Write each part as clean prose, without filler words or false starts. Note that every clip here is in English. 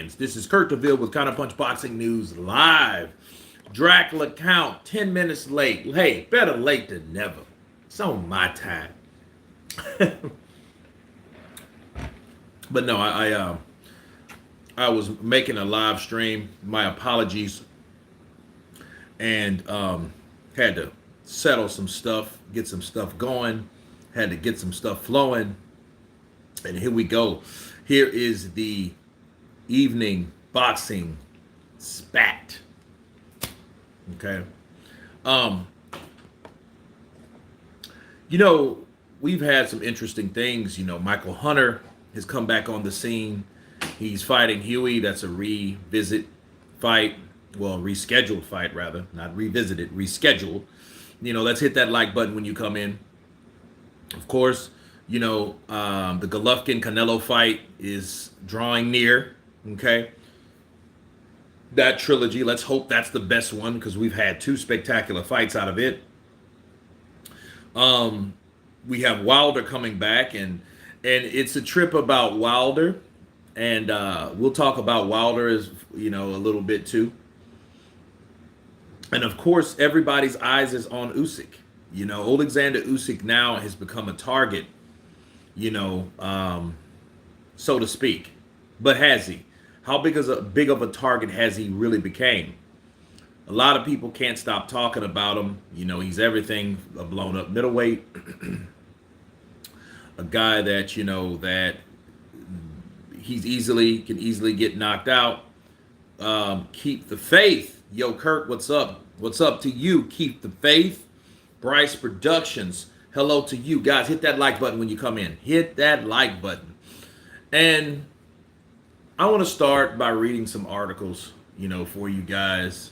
fans. This is Kurt DeVille with Counterpunch Boxing News Live. Dracula count 10 minutes late. Hey, better late than never. It's on my time. But no, I was making a live stream. My apologies. And had to settle some stuff, get some stuff going, had to get some stuff flowing. And here we go. Here is the evening boxing spat. Okay. You know, we've had some interesting things. You know, Michael Hunter has come back on the scene. He's fighting Huey. That's a revisit fight. Well, rescheduled fight, rather. Not revisited, rescheduled. You know, let's hit that like button when you come in. Of course, you know, the Golovkin-Canelo fight is drawing near, okay? That trilogy, let's hope that's the best one because we've had two spectacular fights out of it. We have Wilder coming back, and it's a trip about Wilder, and we'll talk about Wilder as, you know, a little bit too. And of course, everybody's eyes is on Usyk. You know, Alexander Usyk now has become a target, you know, so to speak. But has he? How big of a target has he really became? A lot of people can't stop talking about him. You know, he's everything, a blown up middleweight, a guy that, you know, that can easily get knocked out. Keep the faith. Yo, Kurt, what's up? What's up to you? Keep the faith. Bryce Productions, hello to you guys. Hit that like button when you come in. Hit that like button. And I want to start by reading some articles, you know, for you guys.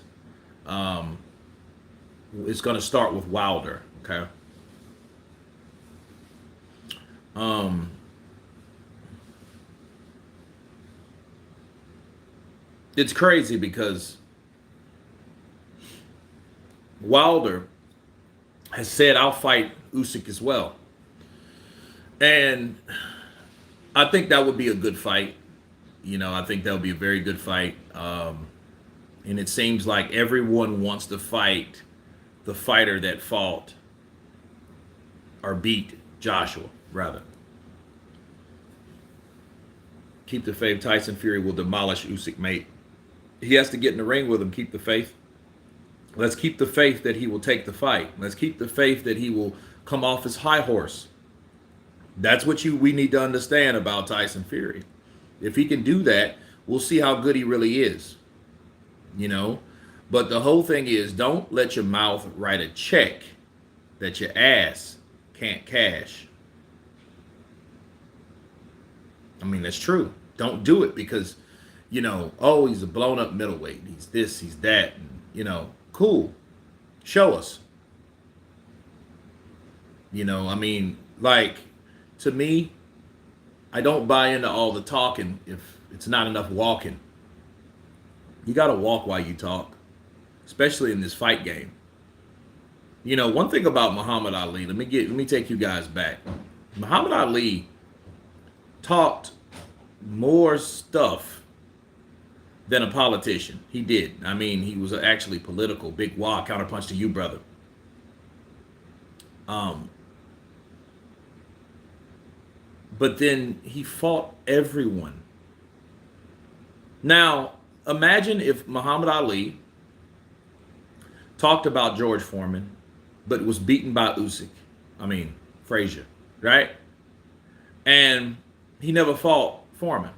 It's going to start with Wilder, okay? It's crazy because Wilder has said, I'll fight Usyk as well. And I think that would be a good fight. You know, I think that would be a very good fight. And it seems like everyone wants to fight the fighter that fought or beat Joshua, rather. Keep the faith. Tyson Fury will demolish Usyk, mate. He has to get in the ring with him. Keep the faith. Let's keep the faith that he will take the fight. Let's keep the faith that he will come off his high horse. That's what we need to understand about Tyson Fury. If he can do that, we'll see how good he really is. You know? But the whole thing is, don't let your mouth write a check that your ass can't cash. I mean, that's true. Don't do it because, you know, oh, he's a blown up middleweight. He's this, he's that. And, you know, cool. Show us. You know, I mean, like, to me, I don't buy into all the talking if it's not enough walking. You got to walk while you talk, especially in this fight game. You know, one thing about Muhammad Ali, let me take you guys back. Muhammad Ali talked more stuff than a politician. He did. I mean, he was actually political. Big wah, counterpunch to you, brother. But then he fought everyone. Now, imagine if Muhammad Ali talked about George Foreman, but was beaten by Frazier, right? And he never fought Foreman.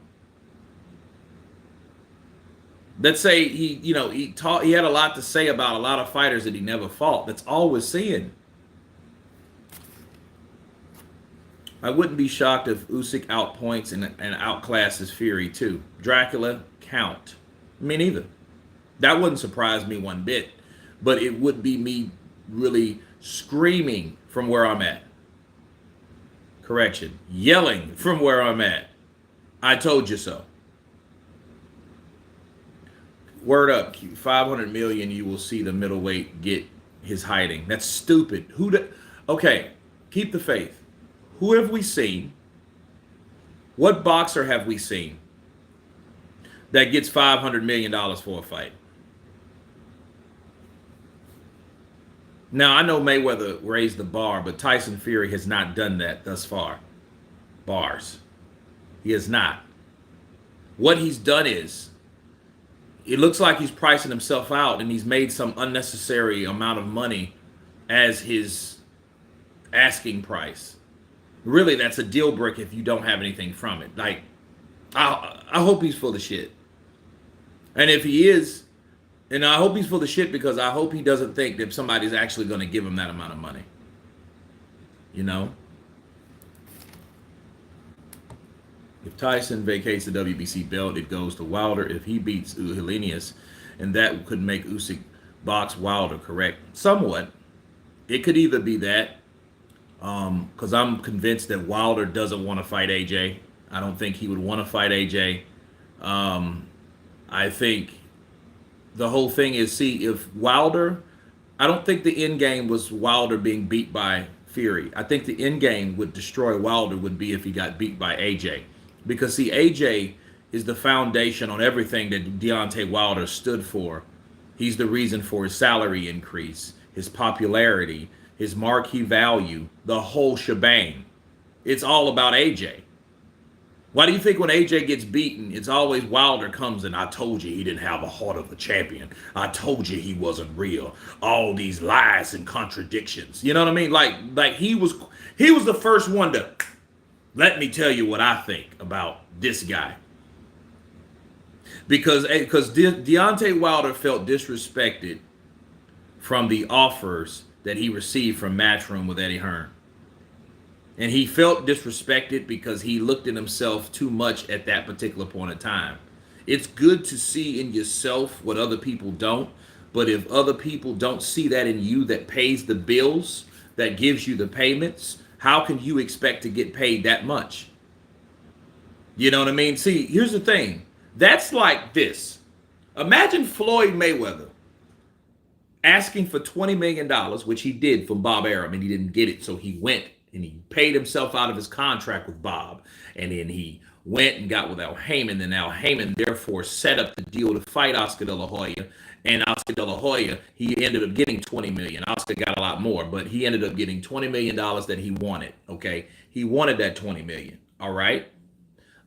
Let's say he had a lot to say about a lot of fighters that he never fought. That's all we're seeing. I wouldn't be shocked if Usyk outpoints and outclasses Fury too. Dracula count. Me neither. That wouldn't surprise me one bit. But it would be me really screaming from where I'm at. Correction. Yelling from where I'm at. I told you so. Word up. 500 million, you will see the middleweight get his hiding. That's stupid. Okay, keep the faith. Who have we seen? What boxer have we seen that gets $500 million for a fight. Now, I know Mayweather raised the bar, but Tyson Fury has not done that thus far. Bars. He has not. What he's done is, it looks like he's pricing himself out, and he's made some unnecessary amount of money as his asking price. Really, that's a deal breaker if you don't have anything from it. Like, I hope he's full of shit. And if he is, and I hope he's full of shit, because I hope he doesn't think that somebody's actually going to give him that amount of money. You know? If Tyson vacates the WBC belt, it goes to Wilder. If he beats Helenius, and that could make Usyk box Wilder, correct? Somewhat. It could either be that, because I'm convinced that Wilder doesn't want to fight AJ. I don't think he would want to fight AJ. I think the whole thing is, see, if Wilder, I don't think the end game was Wilder being beat by Fury. I think the end game would destroy Wilder would be if he got beat by AJ. Because, see, AJ is the foundation on everything that Deontay Wilder stood for. He's the reason for his salary increase, his popularity, his marquee value, the whole shebang. It's all about AJ. Why do you think when AJ gets beaten, it's always Wilder comes and, I told you he didn't have a heart of a champion. I told you he wasn't real. All these lies and contradictions. You know what I mean? Like he was the first one to, let me tell you what I think about this guy. Because Deontay Wilder felt disrespected from the offers that he received from Matchroom with Eddie Hearn. And he felt disrespected because he looked at himself too much at that particular point in time. It's good to see in yourself what other people don't. But if other people don't see that in you, that pays the bills, that gives you the payments, how can you expect to get paid that much? You know what I mean? See, here's the thing. That's like this. Imagine Floyd Mayweather asking for $20 million, which he did from Bob Arum, and he didn't get it. So he went and he paid himself out of his contract with Bob. And then he went and got with Al Heyman. Then Al Heyman, therefore, set up the deal to fight Oscar De La Hoya. And Oscar De La Hoya, he ended up getting $20 million. Oscar got a lot more, but he ended up getting $20 million that he wanted, okay? He wanted that $20 million, all right?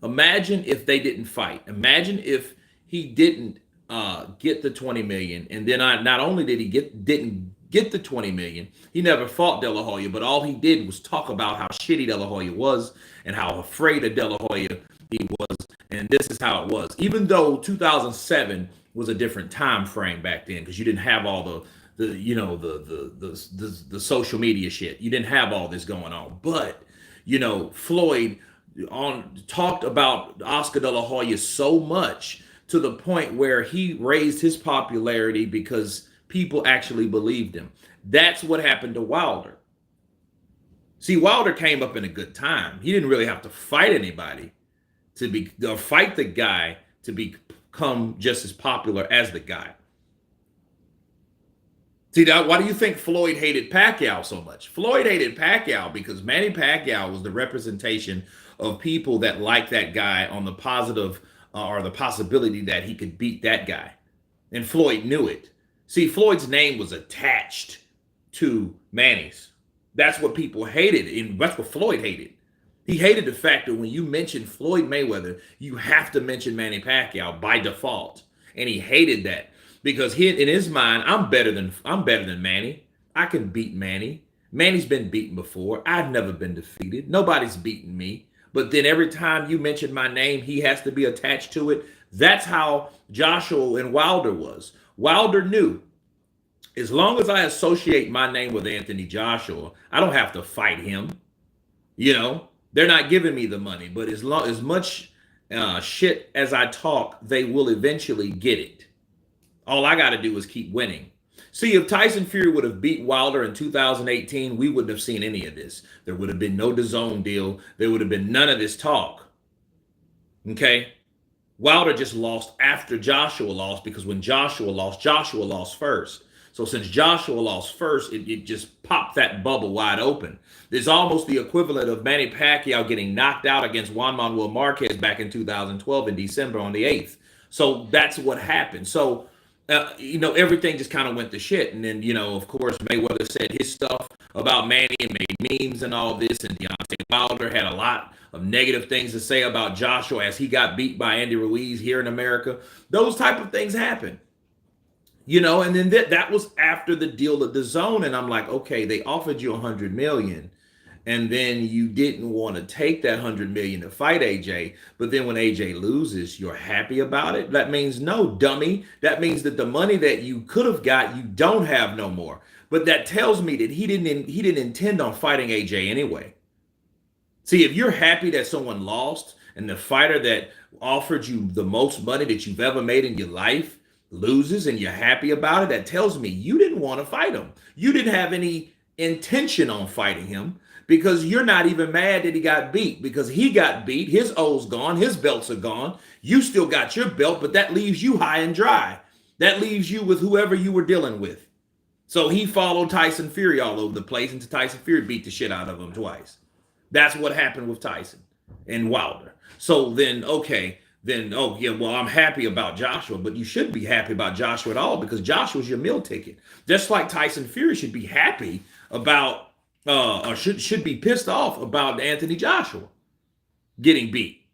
Imagine if they didn't fight. Imagine if he didn't get the $20 million, and then not only did he didn't get the $20 million, he never fought De La Hoya, but all he did was talk about how shitty De La Hoya was and how afraid of De La Hoya he was, and this is how it was. Even though 2007 was a different time frame back then, because you didn't have all the social media shit. You didn't have all this going on. But, you know, Floyd talked about Oscar De La Hoya so much to the point where he raised his popularity because people actually believed him. That's what happened to Wilder. See, Wilder came up in a good time. He didn't really have to fight anybody to fight the guy to become just as popular as the guy. See, why do you think Floyd hated Pacquiao so much? Floyd hated Pacquiao because Manny Pacquiao was the representation of people that liked that guy on the positive or the possibility that he could beat that guy. And Floyd knew it. See, Floyd's name was attached to Manny's. That's what people hated, and that's what Floyd hated. He hated the fact that when you mention Floyd Mayweather, you have to mention Manny Pacquiao by default. And he hated that because in his mind, I'm better than Manny. I can beat Manny. Manny's been beaten before. I've never been defeated. Nobody's beaten me. But then every time you mention my name, he has to be attached to it. That's how Joshua and Wilder was. Wilder knew, as long as I associate my name with Anthony Joshua, I don't have to fight him. You know, they're not giving me the money, but as much shit as I talk, they will eventually get it. All I got to do is keep winning. See, if Tyson Fury would have beat Wilder in 2018, we wouldn't have seen any of this. There would have been no DAZN deal. There would have been none of this talk. Okay? Wilder just lost after Joshua lost, because when Joshua lost first. So since Joshua lost first, it just popped that bubble wide open. It's almost the equivalent of Manny Pacquiao getting knocked out against Juan Manuel Marquez back in 2012 in December on the 8th. So that's what happened. So, everything just kind of went to shit. And then, of course, Mayweather said his stuff about Manny and made memes and all this. And Deontay Wilder had a lot of negative things to say about Joshua as he got beat by Andy Ruiz here in America. Those type of things happen. And then that was after the deal at the zone. And I'm like, okay, they offered you 100 million. And then you didn't want to take that 100 million to fight AJ. But then when AJ loses, you're happy about it. That means no, dummy. That means that the money that you could have got, you don't have no more. But that tells me that he didn't intend on fighting AJ anyway. See, if you're happy that someone lost and the fighter that offered you the most money that you've ever made in your life loses and you're happy about it, that tells me you didn't want to fight him. You didn't have any intention on fighting him, because you're not even mad that he got beat, because he got beat. His O's gone. His belts are gone. You still got your belt, but that leaves you high and dry. That leaves you with whoever you were dealing with. So he followed Tyson Fury all over the place until Tyson Fury beat the shit out of him twice. That's what happened with Tyson and Wilder. So then, okay, oh yeah, well, I'm happy about Joshua, but you shouldn't be happy about Joshua at all, because Joshua's your meal ticket. Just like Tyson Fury should be happy about, or should be pissed off about Anthony Joshua getting beat.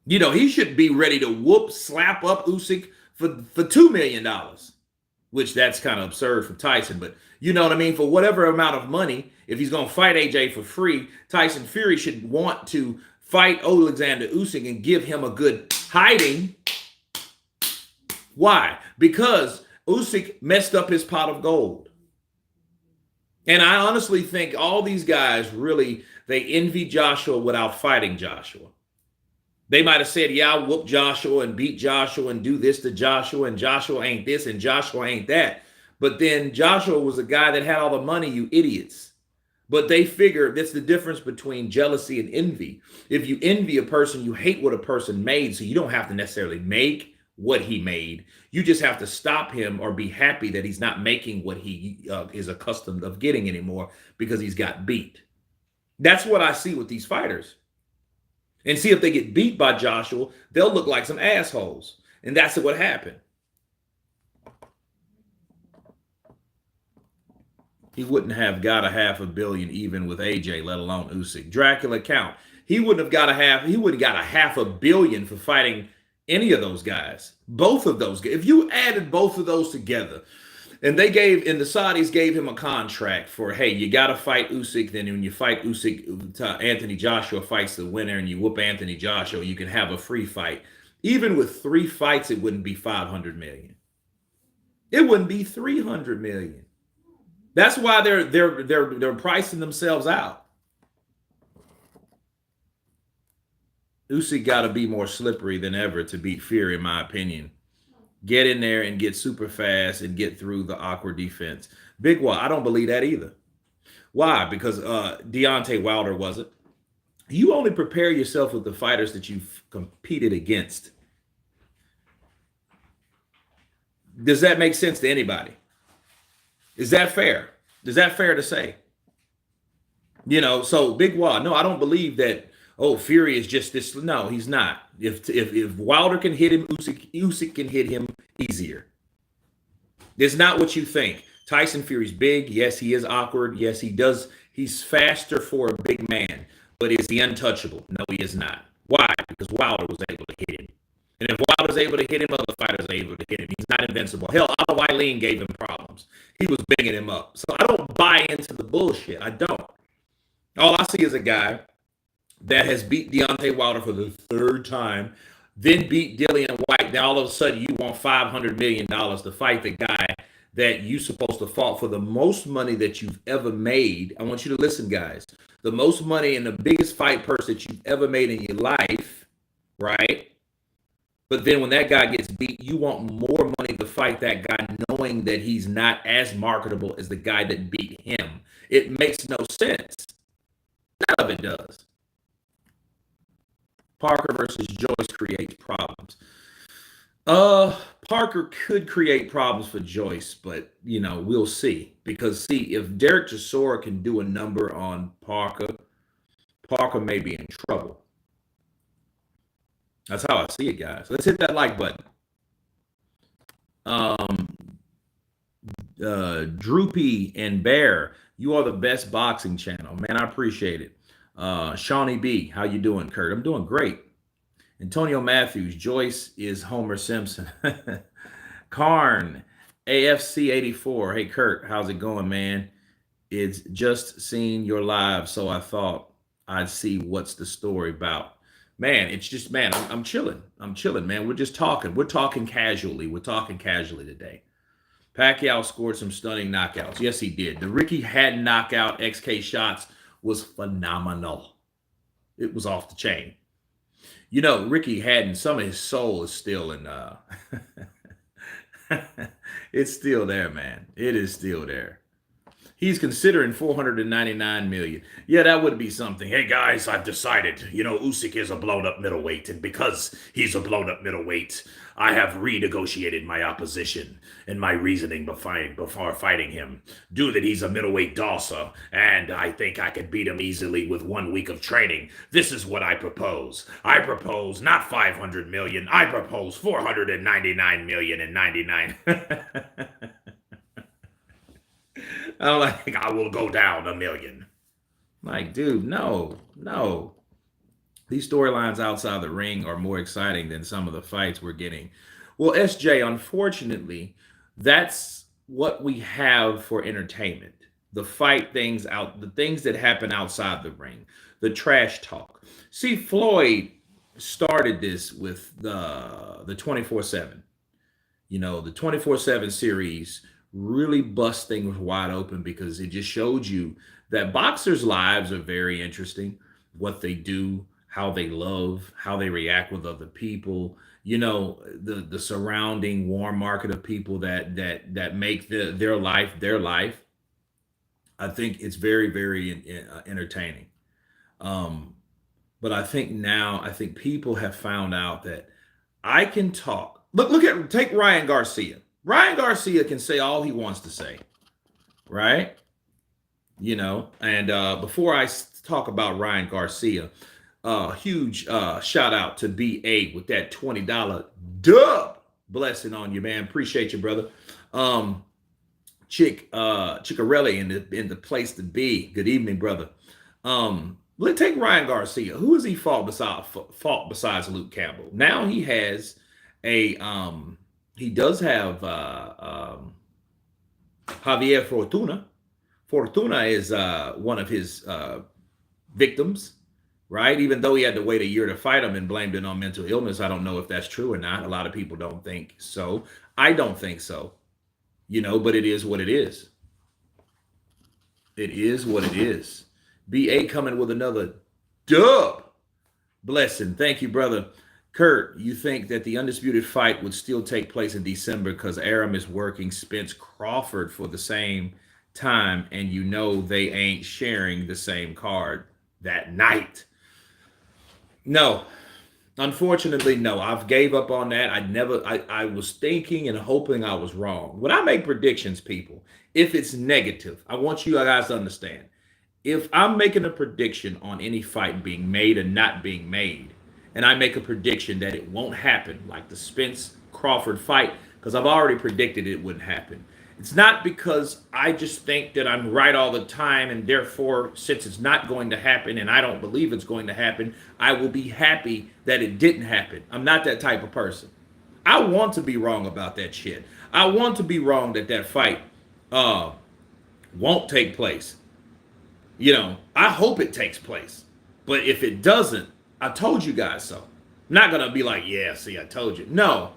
He should be ready to slap up Usyk for $2 million, which that's kind of absurd for Tyson. But you know what I mean? For whatever amount of money, if he's going to fight AJ for free, Tyson Fury should want to fight Alexander Usyk and give him a good hiding. Why? Because Usyk messed up his pot of gold. And I honestly think all these guys really, they envy Joshua without fighting Joshua. They might have said, yeah, I'll whoop Joshua and beat Joshua and do this to Joshua, and Joshua ain't this and Joshua ain't that. But then Joshua was a guy that had all the money, you idiots. But they figure that's the difference between jealousy and envy. If you envy a person, you hate what a person made, so you don't have to necessarily make what he made. You just have to stop him or be happy that he's not making what he is accustomed of getting anymore, because he's got beat. That's what I see with these fighters. And see, if they get beat by Joshua, they'll look like some assholes. And that's what happened. He wouldn't have got a $500 million even with AJ, let alone Usyk. Dracula count. He wouldn't have got he would have got a $500 million for fighting any of those guys. Both of those. If you added both of those together, and the Saudis gave him a contract for, hey, you got to fight Usyk. Then when you fight Usyk, Anthony Joshua fights the winner, and you whoop Anthony Joshua, you can have a free fight. Even with 3 fights, it wouldn't be $500 million. It wouldn't be $300 million. That's why they're pricing themselves out. Usyk got to be more slippery than ever to beat Fury, in my opinion. Get in there and get super fast and get through the awkward defense. Big Wall, I don't believe that either. Why? Because Deontay Wilder wasn't. You only prepare yourself with the fighters that you've competed against. Does that make sense to anybody? Is that fair? Is that fair to say? So Big Wall, no, I don't believe that. Oh, Fury is just this. No, he's not. If Wilder can hit him, Usyk can hit him easier. It's not what you think. Tyson Fury's big. Yes, he is awkward. Yes, he does. He's faster for a big man. But is he untouchable? No, he is not. Why? Because Wilder was able to hit him. And if Wilder's able to hit him, other fighters are able to hit him. He's not invincible. Hell, Otto Eileen gave him problems. He was banging him up. So I don't buy into the bullshit. I don't. All I see is a guy that has beat Deontay Wilder for the 3rd time, then beat Dillian White. Now all of a sudden you want $500 million to fight the guy that you supposed to fought for the most money that you've ever made. I want you to listen, guys. The most money and the biggest fight purse that you've ever made in your life, right? But then when that guy gets beat, you want more money to fight that guy, knowing that he's not as marketable as the guy that beat him. It makes no sense. None of it does. Parker versus Joyce creates problems. Parker could create problems for Joyce, but we'll see. Because see, if Derek Chisora can do a number on Parker may be in trouble. That's how I see it, guys. Let's hit that like button. Um, Droopy and Bear, you are the best boxing channel, man. I appreciate it. Shawnee B, how you doing, Kurt? I'm doing great. Antonio Matthews, Joyce is Homer Simpson. Karn, AFC 84. Hey, Kurt, how's it going, man? It's just seen your live, so I thought I'd see what's the story about. Man, it's just, man, I'm chilling. I'm chilling, man. We're just talking. We're talking casually. We're talking casually today. Pacquiao scored some stunning knockouts. Yes, he did. The Ricky Hatton knockout, XK shots, was phenomenal. It was off the chain. You know, Ricky Hatton, some of his soul is still in, it's still there, man. It is still there. He's considering 499 million. Yeah, that would be something. Hey guys, I've decided, Usyk is a blown up middleweight, and because he's a blown up middleweight, I have renegotiated my opposition and my reasoning before fighting him. Due that he's a middleweight dosser, and I think I could beat him easily with 1 week of training. This is what I propose. I propose not 500 million. I propose 499 million and 99. I'm like, I will go down $1 million. Like, dude, no. These storylines outside the ring are more exciting than some of the fights we're getting. Well, SJ, unfortunately, that's what we have for entertainment. The fight things out, the things that happen outside the ring, the trash talk. See, Floyd started this with the 24/7. The 24/7 series really bust things wide open because it just showed you that boxers' lives are very interesting. What they do, how they love, how they react with other people. The surrounding warm market of people that make their life their life. I think it's very, very entertaining. But I think people have found out that I can talk. Take Ryan Garcia. Ryan Garcia can say all he wants to say, right? And before I talk about Ryan Garcia, huge shout out to BA with that $20 dub blessing on you, man. Appreciate you, brother. Chickarelli in the place to be. Good evening, brother. Let's take Ryan Garcia. Who has he fought besides Luke Campbell? Now he has he does have Javier Fortuna. Fortuna is one of his victims, right? Even though he had to wait a year to fight him and blamed it on mental illness. I don't know if that's true or not. A lot of people don't think so. I don't think so. But it is what it is. It is what it is. BA coming with another dub blessing. Thank you, brother. Kurt, you think that the undisputed fight would still take place in December because Aram is working Spence Crawford for the same time, and they ain't sharing the same card that night? No. Unfortunately, no. I've gave up on that. I was thinking and hoping I was wrong. When I make predictions, people, if it's negative, I want you guys to understand. If I'm making a prediction on any fight being made or not being made, and I make a prediction that it won't happen, like the Spence Crawford fight, because I've already predicted it wouldn't happen. It's not because I just think that I'm right all the time, and therefore, since it's not going to happen and I don't believe it's going to happen, I will be happy that it didn't happen. I'm not that type of person. I want to be wrong about that shit. I want to be wrong that fight won't take place. I hope it takes place. But if it doesn't, I told you guys so. I'm not going to be like, yeah, see, I told you. No,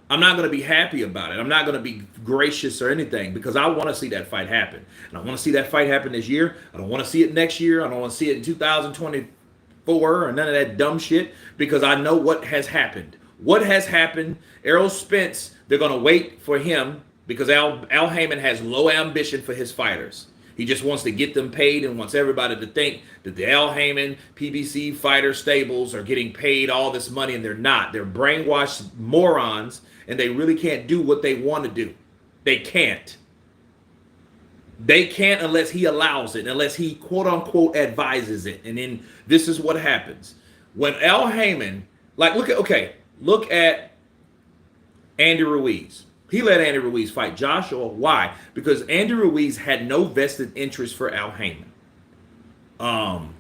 I'm not going to be happy about it. I'm not going to be gracious or anything because I want to see that fight happen. And I want to see that fight happen this year. I don't want to see it next year. I don't want to see it in 2024 or none of that dumb shit because I know what has happened. What has happened, Errol Spence, they're going to wait for him because Al Heyman has low ambition for his fighters. He just wants to get them paid and wants everybody to think that the Al Heyman PBC fighter stables are getting paid all this money, and they're not. They're brainwashed morons, and they really can't do what they want to do. They can't. They can't unless he allows it, unless he quote-unquote advises it. And then this is what happens. When Al Heyman Like, look at Andy Ruiz. He let Andy Ruiz fight Joshua. Why? Because Andy Ruiz had no vested interest for Al Heyman. Um,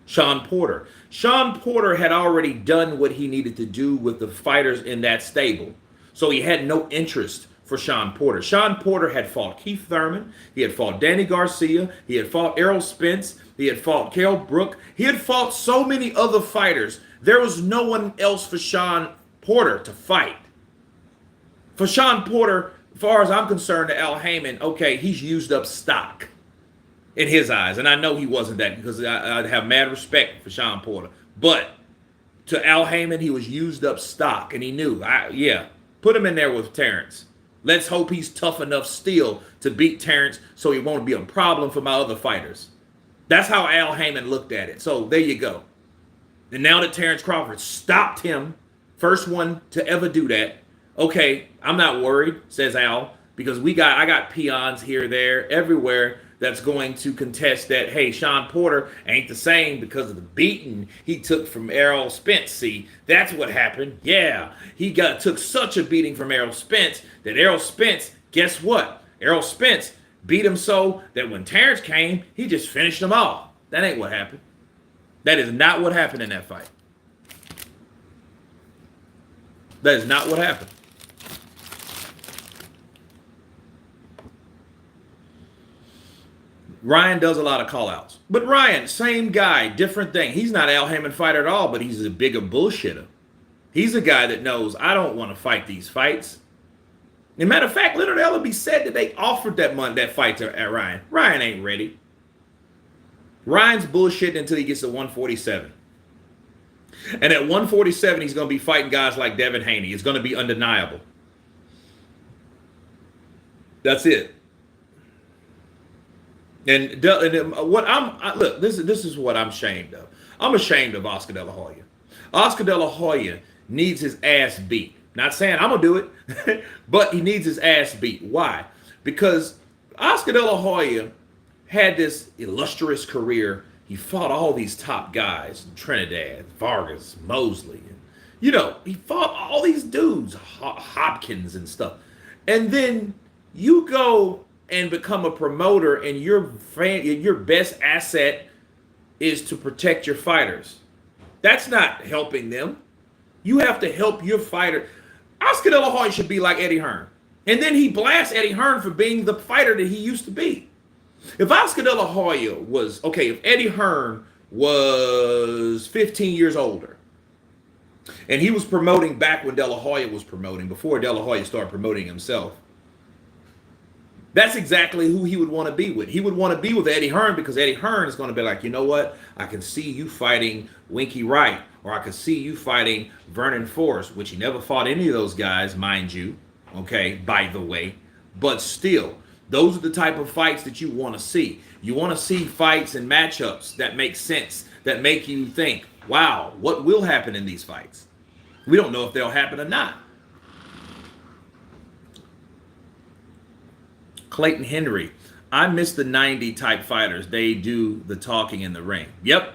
Sean Porter. Sean Porter had already done what he needed to do with the fighters in that stable. So he had no interest for Sean Porter. Sean Porter had fought Keith Thurman. He had fought Danny Garcia. He had fought Errol Spence. He had fought Kell Brook. He had fought so many other fighters. There was no one else for Sean Porter to fight. For Sean Porter, as far as I'm concerned, to Al Heyman, okay, he's used up stock in his eyes. And I know he wasn't that, because I have mad respect for Sean Porter. But to Al Heyman, he was used up stock. And he knew, put him in there with Terrence. Let's hope he's tough enough still to beat Terrence so he won't be a problem for my other fighters. That's how Al Heyman looked at it. So there you go. And now that Terrence Crawford stopped him, first one to ever do that, okay, I'm not worried, says Al, because I got peons here, there, everywhere that's going to contest that, hey, Sean Porter ain't the same because of the beating he took from Errol Spence. See, that's what happened. Yeah, he took such a beating from Errol Spence that Errol Spence, guess what? Errol Spence beat him so that when Terrence came, he just finished him off. That ain't what happened. That is not what happened in that fight. That is not what happened. Ryan does a lot of call-outs. But Ryan, same guy, different thing. He's not Al Heyman fighter at all, but he's a bigger bullshitter. He's a guy that knows, I don't want to fight these fights. As a matter of fact, Leonard Ellaby said that they offered that fight to Ryan. Ryan ain't ready. Ryan's bullshitting until he gets to 147. And at 147, he's going to be fighting guys like Devin Haney. It's going to be undeniable. That's it. And look, this is what I'm ashamed of. I'm ashamed of Oscar De La Hoya. Oscar De La Hoya needs his ass beat. Not saying I'm gonna do it, but he needs his ass beat. Why? Because Oscar De La Hoya had this illustrious career. He fought all these top guys: Trinidad, Vargas, Mosley. He fought all these dudes, Hopkins and stuff. And then you go and become a promoter, and your best asset is to protect your fighters. That's not helping them. You have to help your fighter. Oscar De La Hoya should be like Eddie Hearn. And then he blasts Eddie Hearn for being the fighter that he used to be. If Oscar De La Hoya if Eddie Hearn was 15 years older, and he was promoting back when De La Hoya was promoting, before De La Hoya started promoting himself, that's exactly who he would want to be with. He would want to be with Eddie Hearn, because Eddie Hearn is going to be like, you know what? I can see you fighting Winky Wright, or I can see you fighting Vernon Forrest, which he never fought any of those guys, mind you. Okay, by the way. But still, those are the type of fights that you want to see. You want to see fights and matchups that make sense, that make you think, wow, what will happen in these fights? We don't know if they'll happen or not. Clayton Henry, I miss the 90 type fighters. They do the talking in the ring. Yep.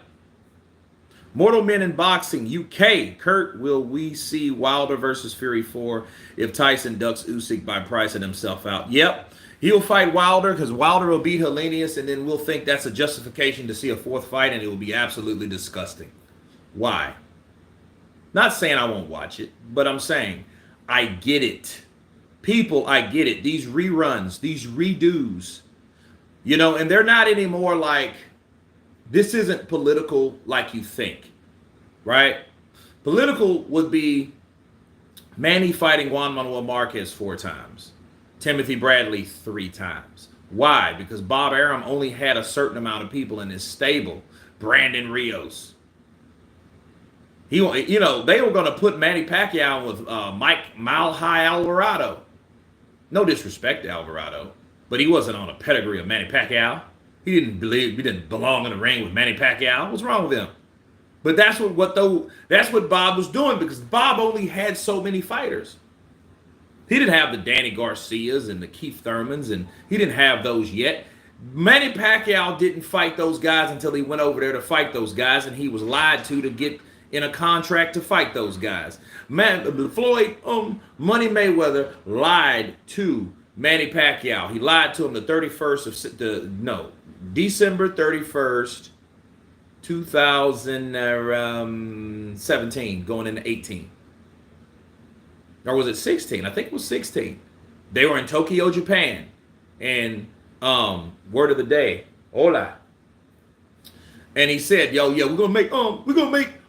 Mortal Men in Boxing, UK. Kurt, will we see Wilder versus Fury 4 if Tyson ducks Usyk by pricing himself out? Yep. He'll fight Wilder, because Wilder will beat Hellenius, and then we'll think that's a justification to see a fourth fight, and it will be absolutely disgusting. Why? Not saying I won't watch it, but I'm saying I get it. People, I get it. These reruns, these redos, and they're not anymore like, this isn't political like you think, right? Political would be Manny fighting Juan Manuel Marquez 4 times, Timothy Bradley 3 times. Why? Because Bob Arum only had a certain amount of people in his stable. Brandon Rios. They were going to put Manny Pacquiao with Mile High Alvarado. No disrespect to Alvarado, but he wasn't on a pedigree of Manny Pacquiao. He didn't belong in the ring with Manny Pacquiao. What's wrong with him? But that's what Bob was doing, because Bob only had so many fighters. He didn't have the Danny Garcias and the Keith Thurmans, and he didn't have those yet. Manny Pacquiao didn't fight those guys until he went over there to fight those guys, and he was lied to get in a contract to fight those guys. Floyd, Money Mayweather lied to Manny Pacquiao. He lied to him the 31st of December 31st, 2017, going into 18. Or was it 16? I think it was 16. They were in Tokyo, Japan. And word of the day, hola. And he said, yo, we're gonna make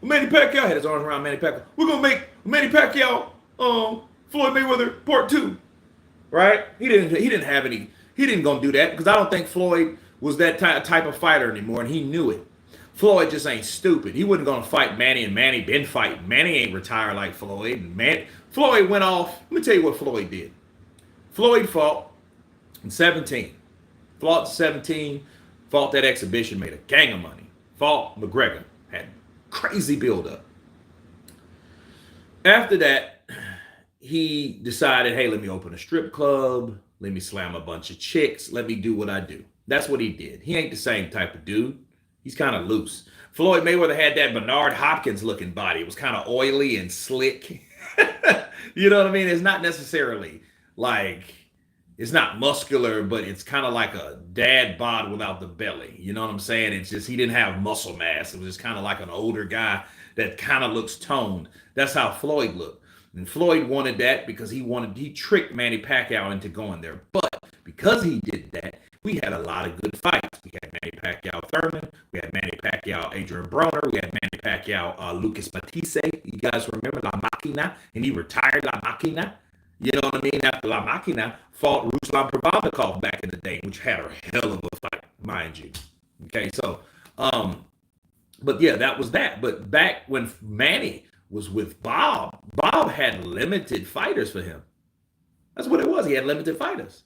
Manny Pacquiao, had his arms around Manny Pacquiao. We're gonna make Manny Pacquiao Floyd Mayweather Part 2. Right? He didn't gonna do that because I don't think Floyd was that type of fighter anymore, and he knew it. Floyd just ain't stupid. He wasn't gonna fight Manny, and Manny been fighting. Manny ain't retired like Floyd. And Floyd went off. Let me tell you what Floyd did. Floyd fought in 17. Fought 17, fought that exhibition, made a gang of money. Fought McGregor, had crazy buildup. After that, he decided, hey, let me open a strip club. Let me slam a bunch of chicks. Let me do what I do. That's what he did. He ain't the same type of dude. He's kind of loose. Floyd Mayweather had that Bernard Hopkins looking body. It was kind of oily and slick. You know what I mean? It's not necessarily like, it's not muscular, but it's kind of like a dad bod without the belly. You know what I'm saying? It's just, he didn't have muscle mass. It was just kind of like an older guy that kind of looks toned. That's how Floyd looked. And Floyd wanted that because he tricked Manny Pacquiao into going there. But because he did that, we had a lot of good fights. We had Manny Pacquiao Thurman. We had Manny Pacquiao Adrian Broner. We had Manny Pacquiao Lucas Batiste. You guys remember La Máquina? And he retired La Máquina. You know what I mean? After La Máquina fought Ruslan Provodnikov back in the day, which had a hell of a fight, mind you. Okay, so, but yeah, that was that. But back when Manny was with Bob had limited fighters for him. That's what it was. He had limited fighters.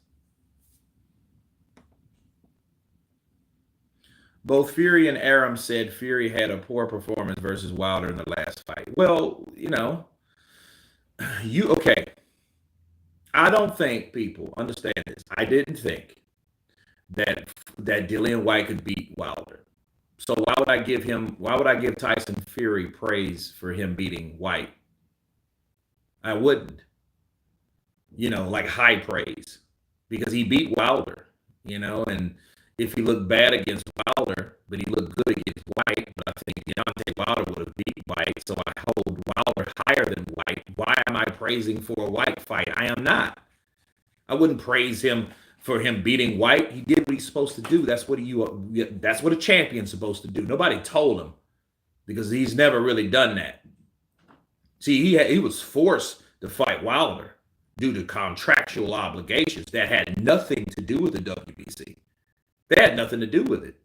Both Fury and Aram said Fury had a poor performance versus Wilder in the last fight. Well, okay. I don't think people understand this. I didn't think that Dillian White could beat Wilder. So why would I give Tyson Fury praise for him beating White? I wouldn't. Like high praise. Because he beat Wilder, and if he looked bad against Wilder, but he looked good against White, but I think Deontay Wilder would have beat White, so I hold Wilder higher than White. Why am I praising for a White fight? I am not. I wouldn't praise him for him beating White. He did what he's supposed to do. That's what a champion's supposed to do. Nobody told him because he's never really done that. See, he was forced to fight Wilder due to contractual obligations that had nothing to do with the WBC. They had nothing to do with it.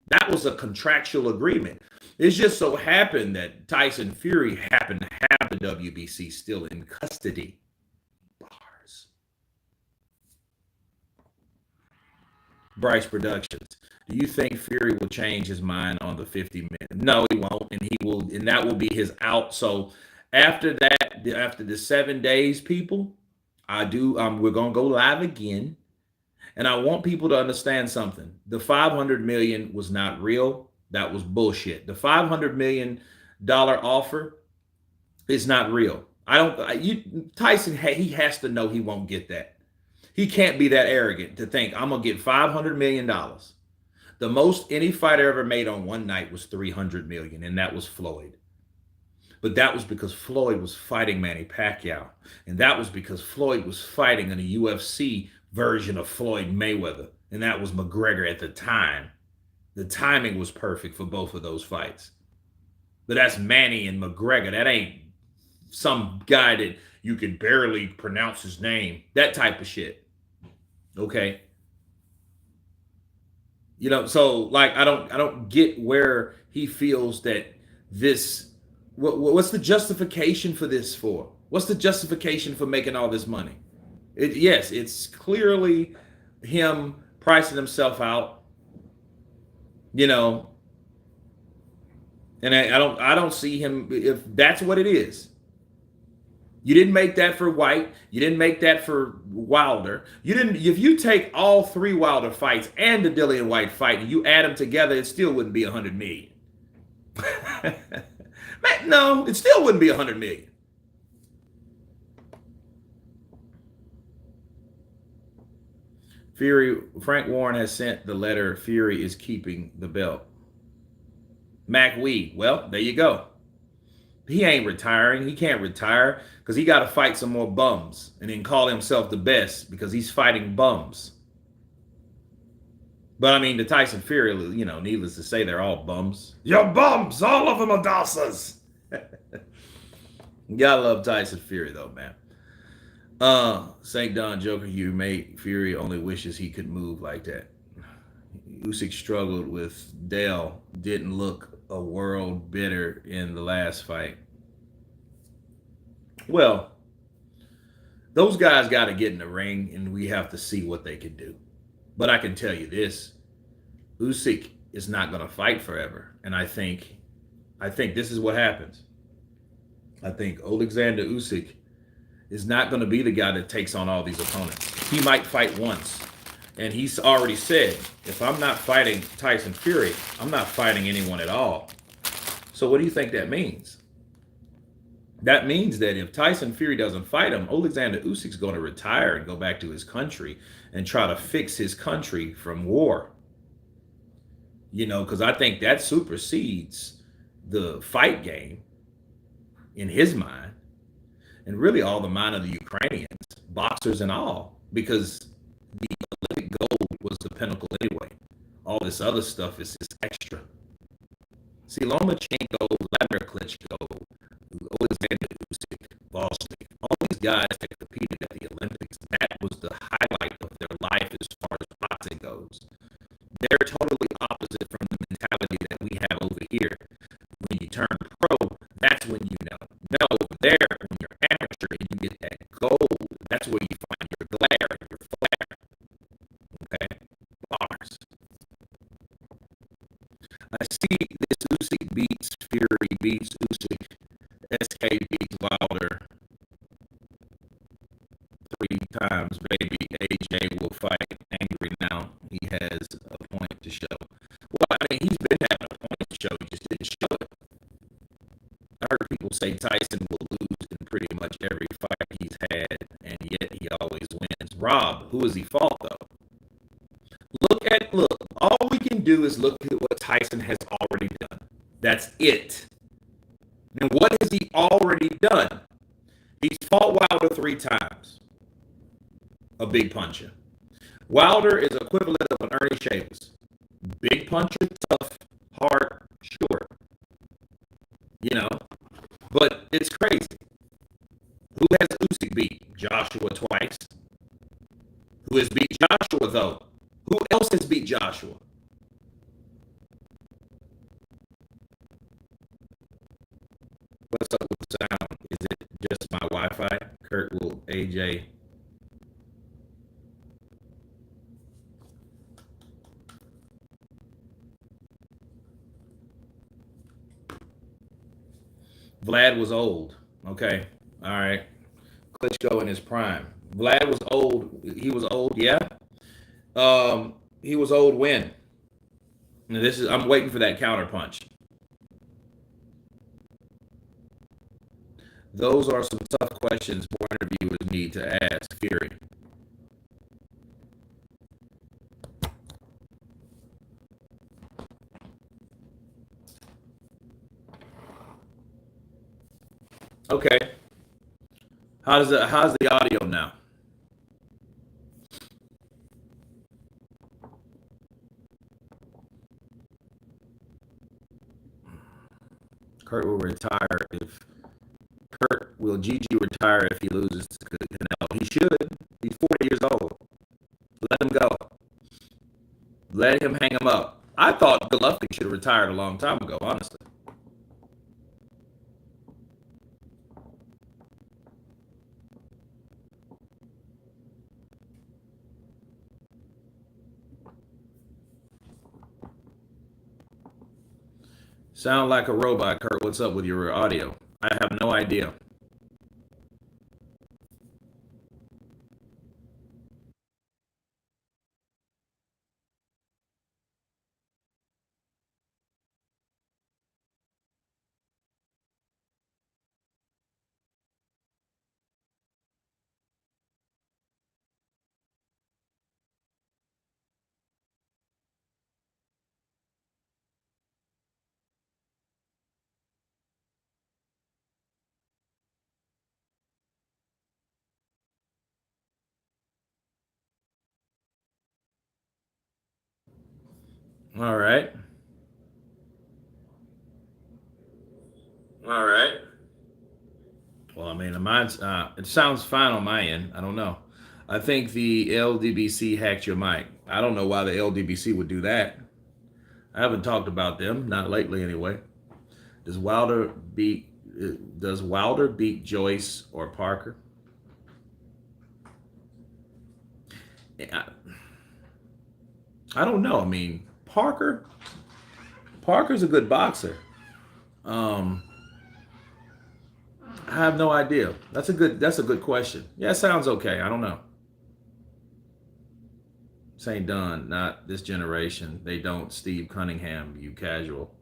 That was a contractual agreement. It just so happened that Tyson Fury happened to have the WBC still in custody. Bars. Bryce Productions. Do you think Fury will change his mind on the 50 minutes? No, he won't, and that will be his out. So after that, after the 7 days, people, we're gonna go live again. And I want people to understand something. The 500 million was not real. That was bullshit. The $500 million offer is not real. Tyson, he has to know he won't get that. He can't be that arrogant to think I'm going to get $500 million. The most any fighter ever made on one night was $300 million, and that was Floyd. But that was because Floyd was fighting Manny Pacquiao. And that was because Floyd was fighting in a UFC version of Floyd Mayweather, and that was McGregor at the time. The timing was perfect for both of those fights. But that's Manny and McGregor. That ain't some guy that you could barely pronounce his name. That type of shit. Okay? So like I don't get where he feels that this what's the justification for this for? What's the justification for making all this money? Yes, it's clearly him pricing himself out, and I don't see him, if that's what it is. You didn't make that for White. You didn't make that for Wilder. If you take all three Wilder fights and the Dillian White fight and you add them together, it still wouldn't be 100 million. Man, no, it still wouldn't be 100 million. Fury, Frank Warren has sent the letter. Fury is keeping the belt. Mac Weed. Well, there you go. He ain't retiring. He can't retire because he got to fight some more bums and then call himself the best because he's fighting bums. But I mean, the Tyson Fury, needless to say, they're all bums. You're bums. All of them are dassas. Gotta love Tyson Fury though, man. St. Don Joker, you made Fury only wishes he could move like that. Usyk struggled with Dale, didn't look a world better in the last fight. Well, those guys got to get in the ring, and we have to see what they can do. But I can tell you this: Usyk is not going to fight forever, and I think this is what happens. I think Alexander Usyk is not going to be the guy that takes on all these opponents. He might fight once, and he's already said, if I'm not fighting Tyson Fury, I'm not fighting anyone at all. So what do you think that means? That means that if Tyson Fury doesn't fight him, Alexander Usyk's going to retire and go back to his country and try to fix his country from war. Because I think that supersedes the fight game in his mind, and really all the mind of the Ukrainians, boxers and all, because the Olympic gold was the pinnacle anyway. All this other stuff is just extra. See, Lomachenko, Vladimir Klitschko, Alexander Usyk, Volchnik, all these guys that competed at the Olympics, that was the highlight of their life as far as boxing goes. They're totally opposite from the mentality that we have over here. When you turn pro, that's when you know. No, there, when you're amateur and you get that gold, that's where you find your glare and your flare. Okay? Bars. I see this Usyk beats Fury beats Usyk. SK beats Wilder 3 times, baby. AJ will fight angry now. He has a point to show. Well, I mean, he's been having a point to show. He just didn't show it. I heard people say Tyson will lose in pretty much every fight he's had, and yet he always wins. Rob, who has he fought, though? Look, all we can do is look at what Tyson has already done. That's it. And what has he already done? He's fought Wilder 3 times. A big puncher. Wilder is equivalent of an Ernie Shavers. Big puncher, tough, hard, short. But it's crazy. Who has Usyk beat? Joshua twice. Who has beat Joshua, though? Who else has beat Joshua? What's up with the sound? Is it just my Wi-Fi? Kurt will AJ. Vlad was old. Okay. All right. Klitschko in his prime. Vlad was old. He was old, yeah. He was old when? Now I'm waiting for that counterpunch. Those are some tough questions more interviewers need to ask Fury. Okay. How's the audio now? Kurt will retire if will Gigi retire if he loses to Canelo? He should. He's 40 years old. Let him go. Let him hang him up. I thought Golovkin should have retired a long time ago, honestly. Sound like a robot, Kurt. What's up with your audio? I have no idea. All right. All right. Well, I mean, mine's it sounds fine on my end. I don't know. I think the LDBC hacked your mic. I don't know why the LDBC would do that. I haven't talked about them, not lately anyway. Does Wilder beat does Wilder beat Joyce or Parker? I, I don't know. I mean, Parker's a good boxer. Um, I have no idea. That's a good question. Yeah, it sounds okay. I don't know. St. Dunn, not this generation. They don't Steve Cunningham, you casual.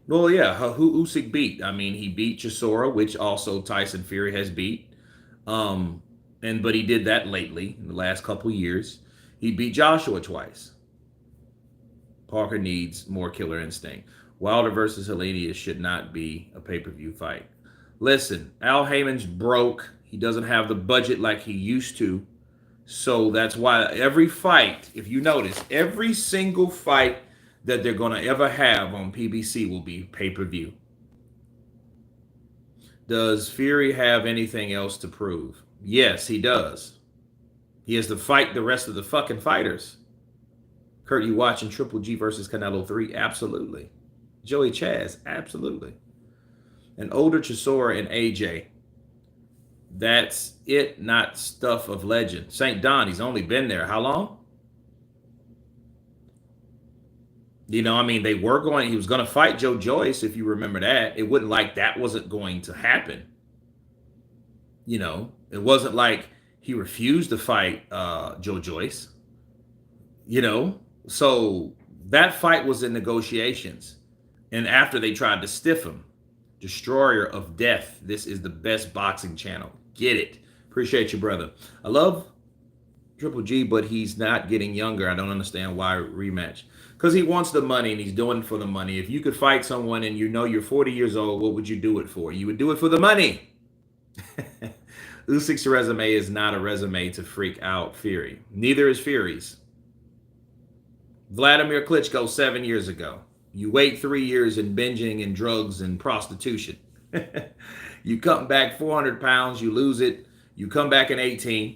Well, yeah, who Usyk beat? I mean, he beat Chisora, which also Tyson Fury has beat. Um, but he did that lately in the last couple years. He beat Joshua twice. Parker needs more killer instinct. Wilder versus Helenius should not be a pay-per-view fight. Listen, Al Heyman's broke. He doesn't have the budget like he used to. So that's why every fight, if you notice, every single fight that they're going to ever have on PBC will be pay-per-view. Does Fury have anything else to prove? Yes, he does. He has to fight the rest of the fucking fighters. Kurt, you watching Triple G versus Canelo 3? Absolutely. Joey Chaz? Absolutely. An older Chisora and AJ. That's it, not stuff of legend. St. Don, he's only been there how long? You know, I mean, he was going to fight Joe Joyce, if you remember that. It wasn't like that wasn't going to happen. You know, it wasn't like he refused to fight Joe Joyce. You know, so that fight was in negotiations. And after they tried to stiff him, Destroyer of Death, this is the best boxing channel. Get it. Appreciate you, brother. I love Triple G, but he's not getting younger. I don't understand why rematch. Because he wants the money and he's doing it for the money. If you could fight someone and you know you're 40 years old, what would you do it for? You would do it for the money. Usyk's resume is not a resume to freak out Fury. Neither is Fury's. Vladimir Klitschko 7 years ago. You wait 3 years in binging and drugs and prostitution. You come back 400 pounds, you lose it. You come back in 18.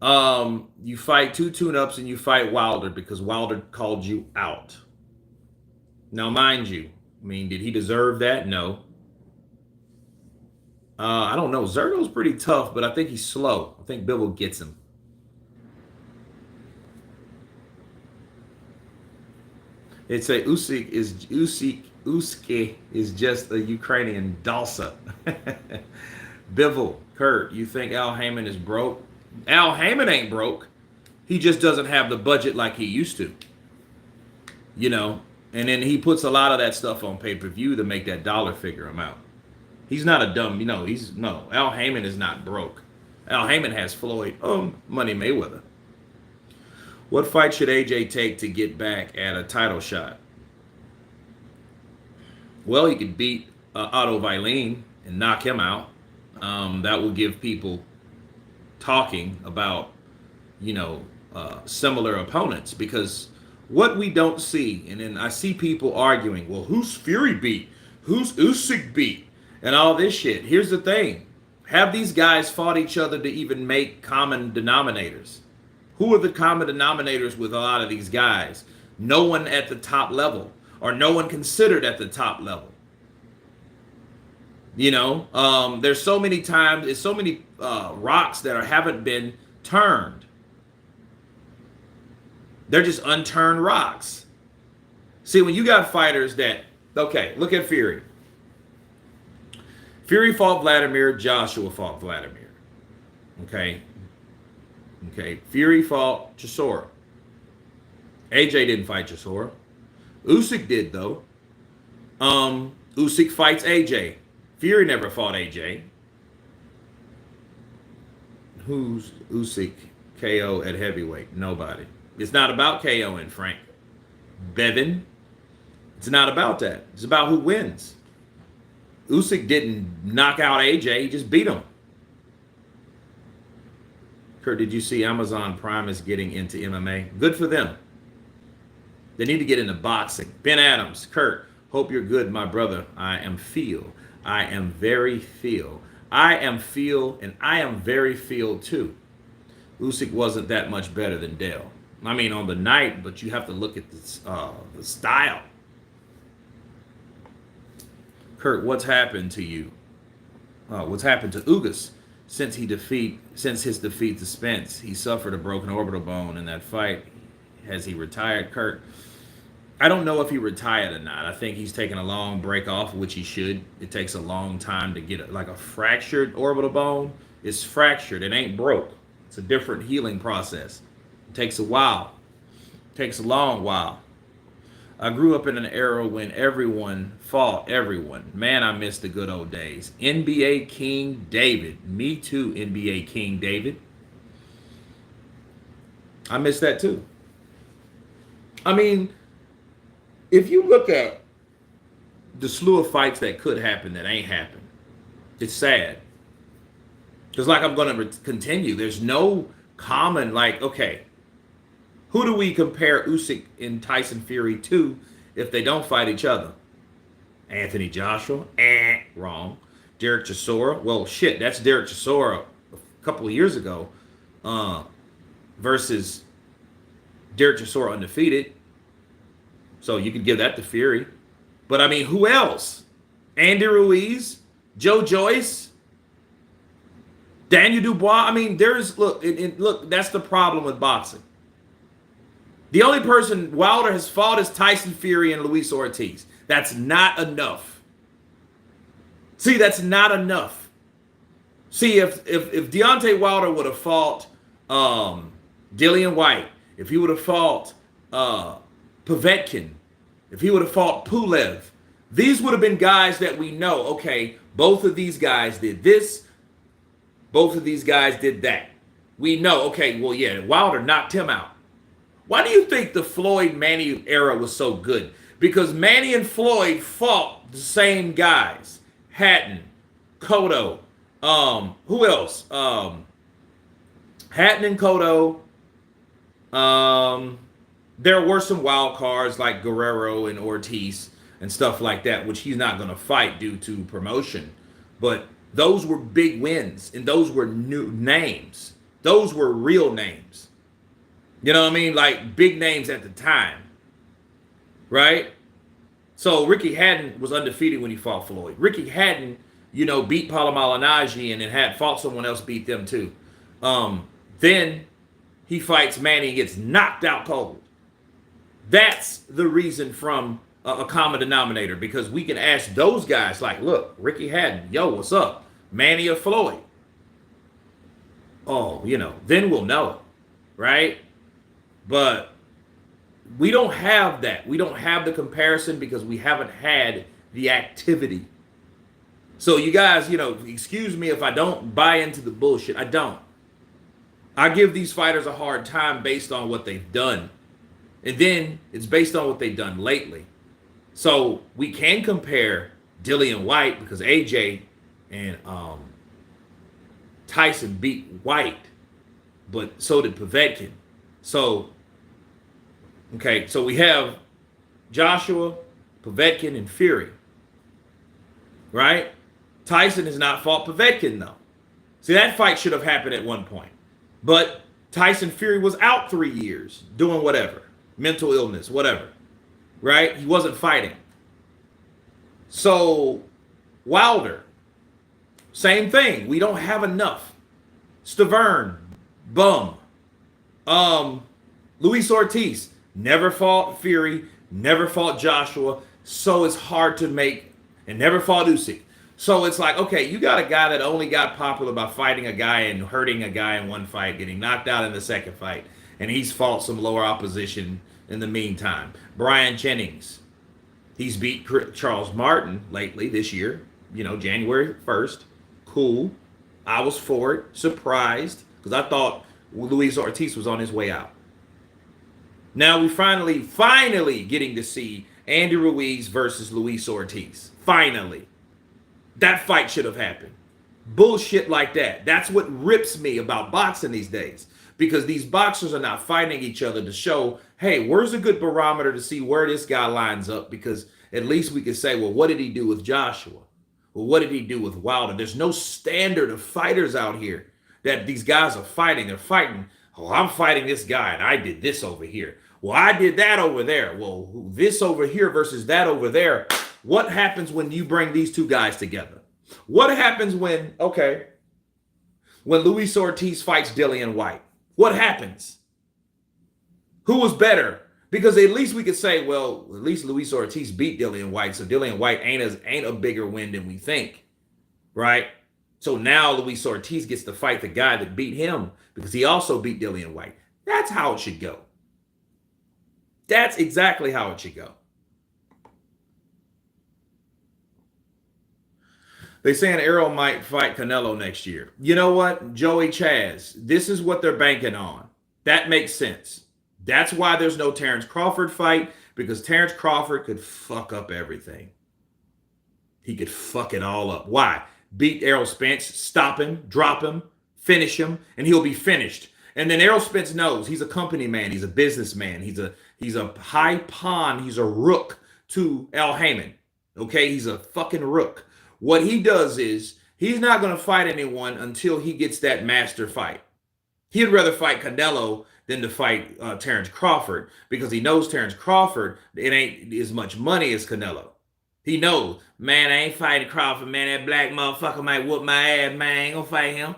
You fight 2 tune-ups and you fight Wilder because Wilder called you out. Now, mind you, I mean, did he deserve that? No. I don't know. Zergo's pretty tough, but I think he's slow. I think Bivol gets him. It's a Usyk is just a Ukrainian Dalsa. Bivol, Kurt, you think Al Heyman is broke? Al Heyman ain't broke. He just doesn't have the budget like he used to. You know, and then he puts a lot of that stuff on pay-per-view to make that dollar figure amount. He's not a dumb, Al Heyman is not broke. Al Heyman has Floyd, Money Mayweather. What fight should AJ take to get back at a title shot? Well, he could beat Otto Vailene and knock him out. That will give people talking about, similar opponents. Because what we don't see, and then I see people arguing, well, who's Fury beat? Who's Usyk beat? And all this shit. Here's the thing. Have these guys fought each other to even make common denominators? Who are the common denominators with a lot of these guys? No one at the top level, or no one considered at the top level. There's so many times, there's so many rocks that haven't been turned. They're just unturned rocks. See, when you got fighters that, okay, look at Fury. Fury fought Vladimir, Joshua fought Vladimir. Okay. Fury fought Chisora. AJ didn't fight Chisora. Usyk did, though. Usyk fights AJ. Fury never fought AJ. Who's Usyk KO at heavyweight? Nobody. It's not about KOing Frank Bevan. It's not about that. It's about who wins. Usyk didn't knock out AJ. He just beat him. Kurt, did you see Amazon Prime is getting into MMA? Good for them. They need to get into boxing. Ben Adams, Kurt, hope you're good, my brother. I am feel. I am very feel. I am feel, and I am very feel too. Usyk wasn't that much better than Dale. I mean, on the night, but you have to look at the style. Kurt, what's happened to you? What's happened to Ugas since his defeat to Spence? He suffered a broken orbital bone in that fight. Has he retired, Kurt? I don't know if he retired or not. I think he's taking a long break off, which he should. It takes a long time to get like a fractured orbital bone. It's fractured. It ain't broke. It's a different healing process. It takes a while. It takes a long while. I grew up in an era when everyone fought everyone. Man, I miss the good old days. NBA King David. Me too, NBA King David. I miss that too. I mean, if you look at the slew of fights that could happen that ain't happened, it's sad. Because like I'm going to continue, there's no common, like, okay, who do we compare Usyk and Tyson Fury to if they don't fight each other? Anthony Joshua? Wrong. Derek Chisora? Well, shit, that's Derek Chisora a couple of years ago versus Derek Chisora undefeated. So you could give that to Fury. But, I mean, who else? Andy Ruiz? Joe Joyce? Daniel Dubois? I mean, look, that's the problem with boxing. The only person Wilder has fought is Tyson Fury and Luis Ortiz. That's not enough. See, that's not enough. See, if Deontay Wilder would have fought Dillian White, if he would have fought Povetkin, if he would have fought Pulev, these would have been guys that we know, okay, both of these guys did this, both of these guys did that. We know, okay, well, yeah, Wilder knocked him out. Why do you think the Floyd-Manny era was so good? Because Manny and Floyd fought the same guys. Hatton, Cotto, who else? Hatton and Cotto. There were some wild cards like Guerrero and Ortiz and stuff like that, which he's not going to fight due to promotion. But those were big wins, and those were new names. Those were real names. You know what I mean? Like big names at the time, right? So Ricky Hatton was undefeated when he fought Floyd. Ricky Hatton, beat Paulo Malignaggi and then had fought someone else beat them too. Then he fights Manny and gets knocked out cold. That's the reason from a common denominator, because we can ask those guys like, look, Ricky Hatton, yo, what's up? Manny or Floyd? Oh, then we'll know, right? But we don't have that. We don't have the comparison because we haven't had the activity. So you guys, excuse me if I don't buy into the bullshit. I don't. I give these fighters a hard time based on what they've done. And then it's based on what they've done lately. So we can compare Dillian White because AJ and Tyson beat White, but so did Povetkin. So, okay, so we have Joshua, Povetkin, and Fury, right? Tyson has not fought Povetkin, though. See, that fight should have happened at one point. But Tyson Fury was out 3 years doing whatever, mental illness, whatever, right? He wasn't fighting. So, Wilder, same thing. We don't have enough. Stavern, bum. Luis Ortiz never fought Fury, never fought Joshua, so it's hard to make, and never fought Usyk. So it's like, okay, you got a guy that only got popular by fighting a guy and hurting a guy in one fight, getting knocked out in the second fight, and he's fought some lower opposition in the meantime. Brian Jennings, he's beat Charles Martin lately this year, January 1st. Cool. I was for it, surprised, because I thought Luis Ortiz was on his way out. Now we finally getting to see Andy Ruiz versus Luis Ortiz. Finally. That fight should have happened. Bullshit like that. That's what rips me about boxing these days. Because these boxers are not fighting each other to show, hey, where's a good barometer to see where this guy lines up? Because at least we can say, well, what did he do with Joshua? Well, what did he do with Wilder? There's no standard of fighters out here that these guys are fighting. They're fighting, oh, I'm fighting this guy and I did this over here. Well, I did that over there. Well, this over here versus that over there. What happens when you bring these two guys together? What happens when, okay, when Luis Ortiz fights Dillian White? What happens? Who was better? Because at least we could say, well, at least Luis Ortiz beat Dillian White, so Dillian White ain't a bigger win than we think, right? So now Luis Ortiz gets to fight the guy that beat him because he also beat Dillian White. That's how it should go. That's exactly how it should go. They saying Errol might fight Canelo next year. You know what, Joey Chaz, this is what they're banking on. That makes sense. That's why there's no Terrence Crawford fight, because Terrence Crawford could fuck up everything. He could fuck it all up. Why? Beat Errol Spence, stop him, drop him, finish him, and he'll be finished. And then Errol Spence knows he's a company man. He's a businessman. He's a high pawn. He's a rook to Al Heyman. Okay? He's a fucking rook. What he does is he's not going to fight anyone until he gets that master fight. He'd rather fight Canelo than to fight Terrence Crawford because he knows Terrence Crawford, it ain't as much money as Canelo. He knows, man, I ain't fighting Crawford, man. That black motherfucker might whoop my ass, man. I ain't gonna fight him.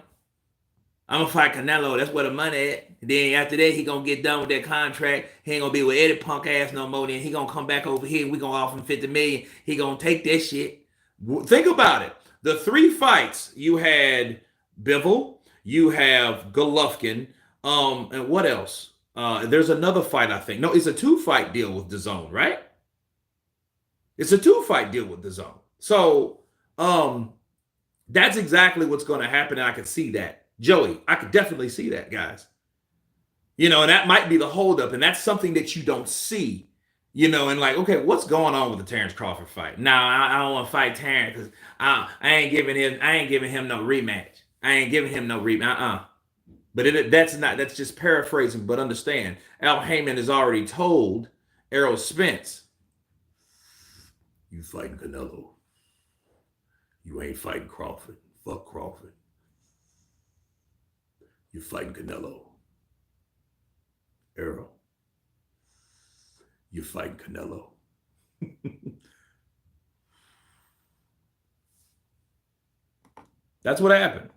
I'm gonna fight Canelo. That's where the money at. Then after that, he gonna get done with that contract. He ain't gonna be with Eddie punk ass no more. Then he gonna come back over here. We gonna offer him $50 million. He gonna take that shit. Think about it. The three fights, you had Bivol, you have Golovkin, and what else? There's another fight, I think. No, it's a 2-fight deal with DAZN, right? It's a 2-fight deal with DAZN. So that's exactly what's going to happen, and I can see that. Joey, I could definitely see that, guys. You know, and that might be the holdup, and that's something that you don't see. You know, and like, okay, what's going on with the Terrence Crawford fight? No, I don't want to fight Terrence because I ain't giving him no rematch. I ain't giving him no rematch. But that's just paraphrasing. But understand, Al Heyman has already told Errol Spence, you fighting Canelo. You ain't fighting Crawford. Fuck Crawford. You fighting Canelo. Errol. You fighting Canelo. That's what happened.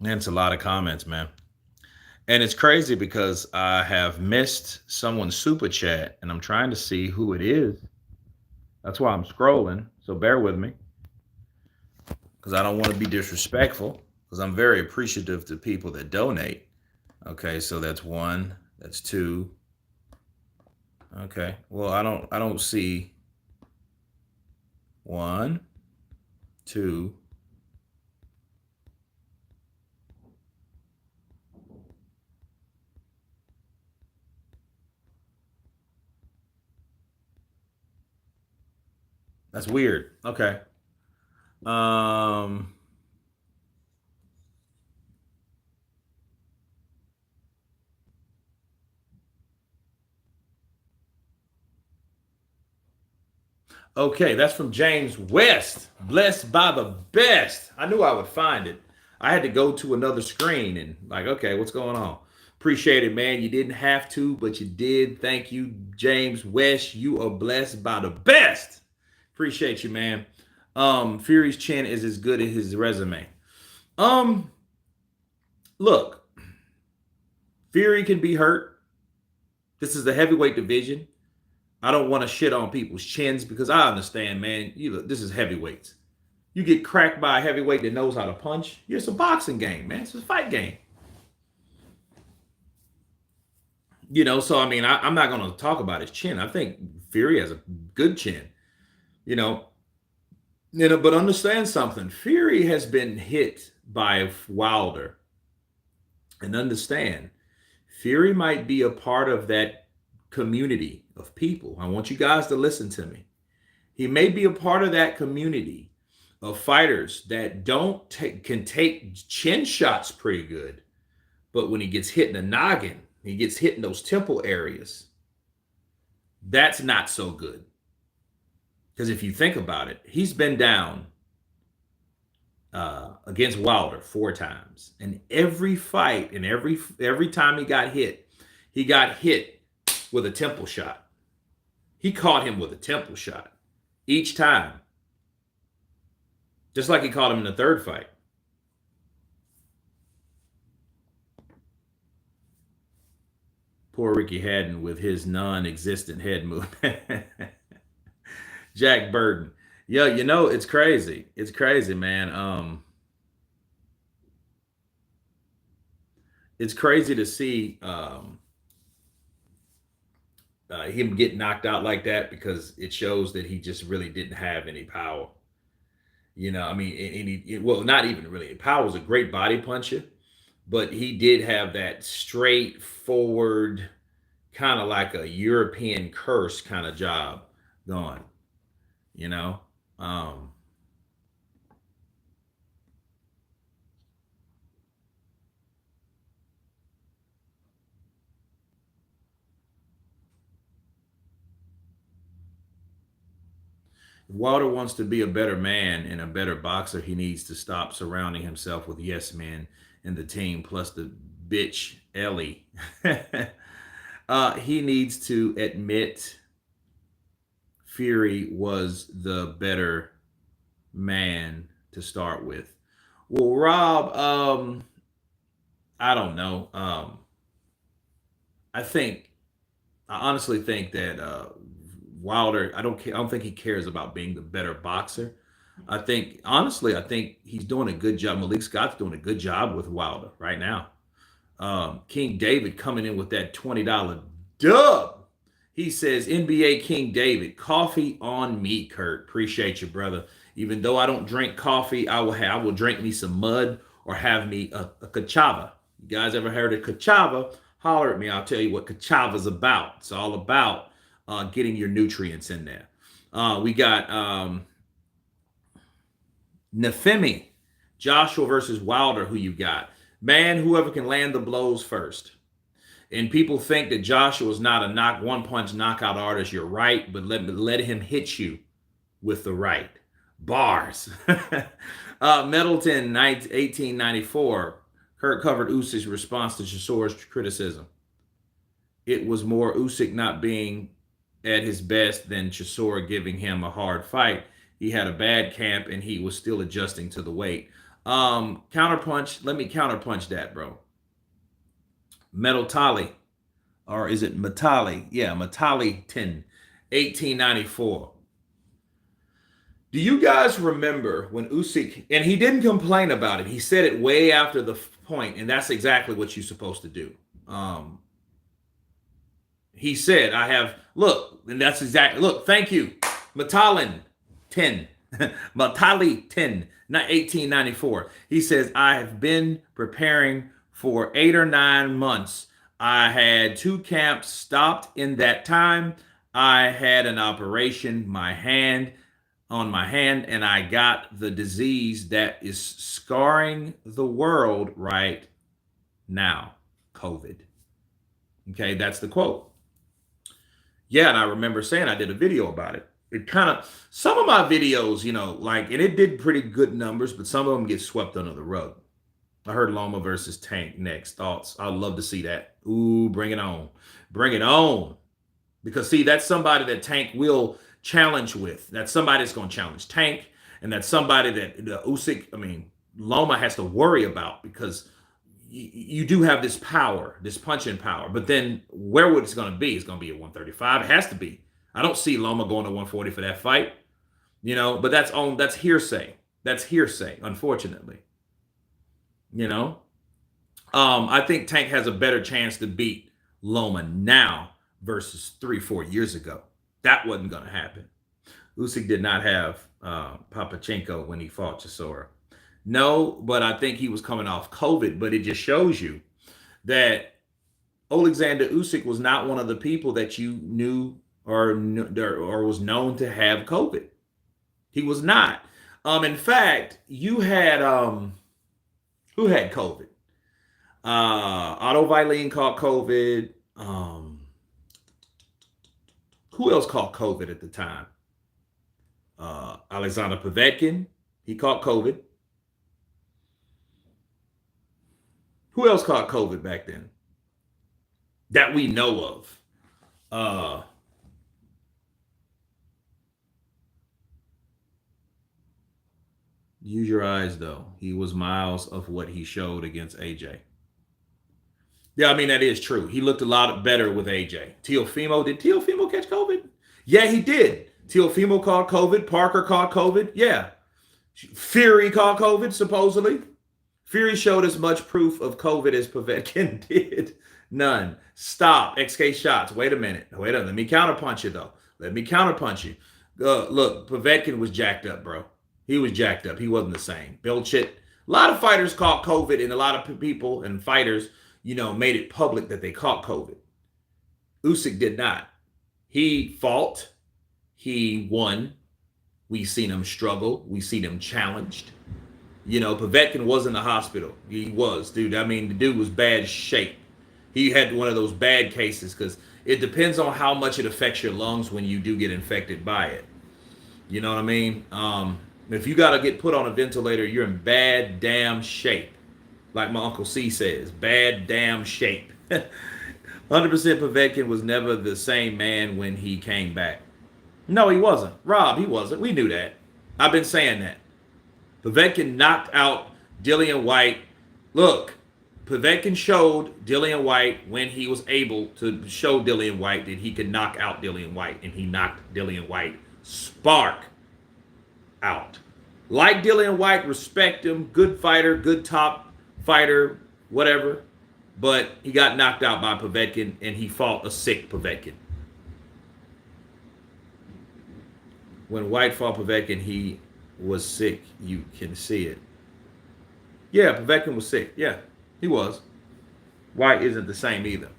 And it's a lot of comments, man. And it's crazy because I have missed someone's super chat and I'm trying to see who it is. That's why I'm scrolling. So bear with me because I don't want to be disrespectful because I'm very appreciative to people that donate. Okay, so that's 1, that's 2. Okay, well, I don't see 1, 2. That's weird. Okay. Okay, that's from James West. Blessed by the best. I knew I would find it. I had to go to another screen and like, okay, what's going on? Appreciate it, man. You didn't have to, but you did. Thank you, James West. You are blessed by the best. Appreciate you, man. Fury's chin is as good as his resume. Look, Fury can be hurt. This is the heavyweight division. I don't want to shit on people's chins because I understand, man. This is heavyweights. You get cracked by a heavyweight that knows how to punch. It's a boxing game, man. It's a fight game. So I mean, I'm not going to talk about his chin. I think Fury has a good chin. You know, but understand something. Fury has been hit by Wilder, and understand Fury might be a part of that community of people. I want you guys to listen to me. He may be a part of that community of fighters that can take chin shots pretty good, but when he gets hit in the noggin, he gets hit in those temple areas. That's not so good. Because if you think about it, he's been down against Wilder 4 times, and every fight and every time he got hit with a temple shot. He caught him with a temple shot each time, just like he caught him in the 3rd fight. Poor Ricky Haddon with his non-existent head movement. Jack Burton. Yeah, it's crazy. It's crazy, man. It's crazy to see him get knocked out like that, because it shows that he just really didn't have any power. I mean, well, not even really. Power was a great body puncher, but he did have that straightforward, kind of like a European curse kind of job going. You know, if Wilder wants to be a better man and a better boxer, he needs to stop surrounding himself with yes men in the team, plus the bitch Ellie. He needs to admit Fury was the better man to start with. Well, Rob, I don't know. I honestly think that Wilder, I don't think he cares about being the better boxer. I think he's doing a good job. Malik Scott's doing a good job with Wilder right now. King David coming in with that $20 dub. He says, NBA King David, coffee on me, Kurt. Appreciate you, brother. Even though I don't drink coffee, I will drink me some mud or have me a cachava. You guys ever heard of cachava? Holler at me. I'll tell you what cachava's about. It's all about getting your nutrients in there. We got Nefemi, Joshua versus Wilder. Who you got? Man, whoever can land the blows first. And people think that Joshua's not a one-punch knockout artist. You're right, but let him hit you with the right bars. Middleton, 1894. Kurt covered Usyk's response to Chisore's criticism. It was more Usyk not being at his best than Chisora giving him a hard fight. He had a bad camp, and he was still adjusting to the weight. Counterpunch. Let me counterpunch that, bro. Metal Tali, or is it Matali? Yeah, Matali 10, 1894. Do you guys remember when Usyk, and he didn't complain about it, he said it way after the point, and that's exactly what you're supposed to do. He said, and that's exactly, thank you. Matalin 10, Matali 10, 1894. He says, I have been preparing for 8 or 9 months. I had 2 camps stopped in that time. I had an operation on my hand, and I got the disease that is scarring the world right now, COVID. Okay, that's the quote. Yeah, and I remember saying I did a video about it. Some of my videos, and it did pretty good numbers, but some of them get swept under the rug. I heard Loma versus Tank next. Thoughts? I'd love to see that. Ooh, bring it on. Bring it on. Because, see, that's somebody that Tank will challenge with. That's somebody that's going to challenge Tank. And that's somebody that Loma has to worry about, because you do have this power, this punching power. But then where would it's going to be? It's going to be at 135. It has to be. I don't see Loma going to 140 for that fight. But that's hearsay. That's hearsay, unfortunately. You know, I think Tank has a better chance to beat Loma now versus 3, 4 years ago. That wasn't going to happen. Usyk did not have Papachenko when he fought Chisora. No, but I think he was coming off COVID. But it just shows you that Alexander Usyk was not one of the people that you knew or was known to have COVID. He was not. In fact, you had who had COVID? Otto Vilene caught COVID. Who else caught COVID at the time? Alexander Povetkin, he caught COVID. Who else caught COVID back then that we know of? Use your eyes, though. He was miles of what he showed against AJ. Yeah, I mean, that is true. He looked a lot better with AJ. Teofimo, did Teofimo catch COVID? Yeah, he did. Teofimo caught COVID. Parker caught COVID. Yeah. Fury caught COVID, supposedly. Fury showed as much proof of COVID as Povetkin did. None. Stop. XK shots. Wait a minute. Let me counterpunch you, though. Let me counterpunch you. Look, Povetkin was jacked up, bro. He was jacked up. He wasn't the same. Bilchit. A lot of fighters caught COVID, and a lot of people and fighters, made it public that they caught COVID. Usyk did not. He fought. He won. We seen him struggle. We seen him challenged. Povetkin was in the hospital. He was, dude. I mean, the dude was bad shape. He had one of those bad cases because it depends on how much it affects your lungs when you do get infected by it. You know what I mean? If you got to get put on a ventilator, you're in bad damn shape. Like my Uncle C says, bad damn shape. 100% Povetkin was never the same man when he came back. No, he wasn't. Rob, he wasn't. We knew that. I've been saying that. Povetkin knocked out Dillian White. Look, Povetkin showed Dillian White when he was able to show Dillian White that he could knock out Dillian White, and he knocked Dillian White spark out. Like Dillian White, respect him, good fighter, good top fighter, whatever. But he got knocked out by Povetkin, and he fought a sick Povetkin. When White fought Povetkin, he was sick. You can see it. Yeah, Povetkin was sick. Yeah, he was. White isn't the same either.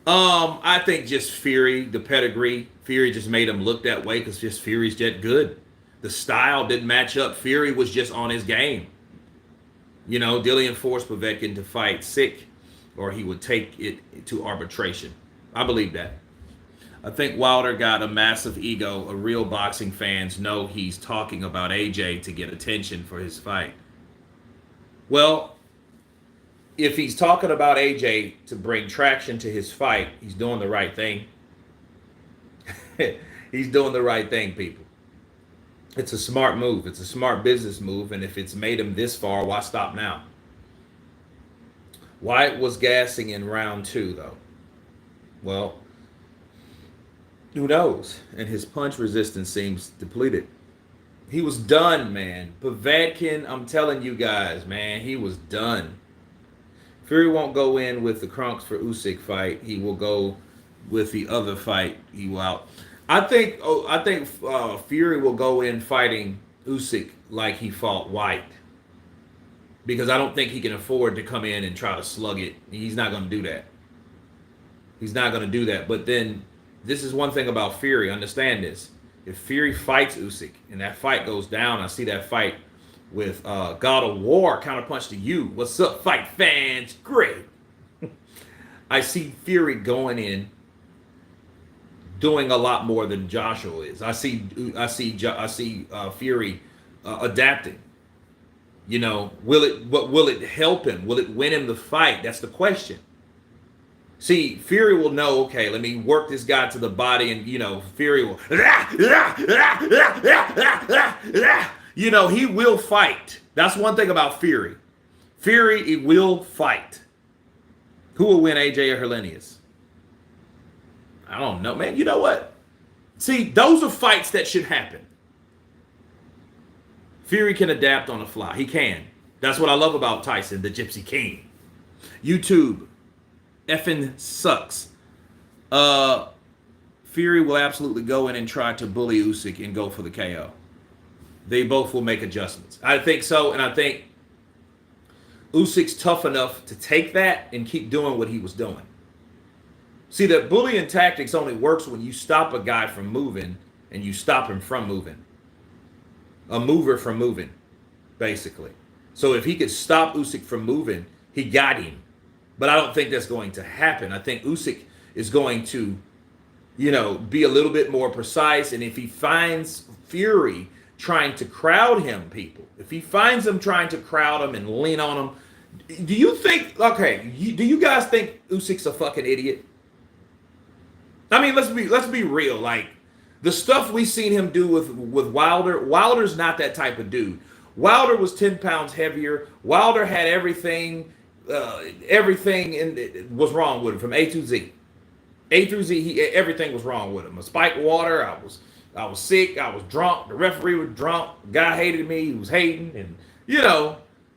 I think just Fury, the pedigree, Fury just made him look that way because just Fury's just good. The style didn't match up. Fury was just on his game. Dillian forced Povetkin to fight sick, or he would take it to arbitration. I believe that. I think Wilder got a massive ego. Real boxing fans know he's talking about AJ to get attention for his fight. Well, if he's talking about AJ to bring traction to his fight, he's doing the right thing. He's doing the right thing, people. It's a smart move. It's a smart business move. And if it's made him this far, why stop now? White was gassing in round 2, though. Well, who knows? And his punch resistance seems depleted. He was done, man. Povetkin, I'm telling you guys, man, he was done. Fury won't go in with the Crunks for Usyk fight. He will go with the other fight. He will out. I think Fury will go in fighting Usyk like he fought White. Because I don't think he can afford to come in and try to slug it. He's not going to do that. He's not going to do that. But then, this is one thing about Fury. Understand this. If Fury fights Usyk and that fight goes down, I see that fight with God of War, Counterpunch to you. What's up, fight fans? Great. I see Fury going in, doing a lot more than Joshua is. I see Fury adapting. Will it help him? Will it win him the fight? That's the question. See, Fury will know, okay, let me work this guy to the body, and, Fury will, he will fight. That's one thing about Fury. Fury, it will fight. Who will win, AJ or Helenius? I don't know, man. You know what? See, those are fights that should happen. Fury can adapt on the fly. He can. That's what I love about Tyson, the Gypsy King. YouTube effing sucks. Fury will absolutely go in and try to bully Usyk and go for the KO. They both will make adjustments. I think so, and I think Usyk's tough enough to take that and keep doing what he was doing. See, that bullying tactics only works when you stop a guy from moving and you stop him from moving. A mover from moving, basically. So if he could stop Usyk from moving, he got him. But I don't think that's going to happen. I think Usyk is going to, be a little bit more precise. And if he finds Fury trying to crowd him, if he finds him trying to crowd him and lean on him, do you think, do you guys think Usyk's a fucking idiot? I mean, let's be real. Like, the stuff we seen him do with Wilder's not that type of dude. Wilder was 10 pounds heavier. Wilder had everything was wrong with him from A to Z. A through Z, everything was wrong with him. I spiked water. I was sick. I was drunk. The referee was drunk. The guy hated me. He was hating, and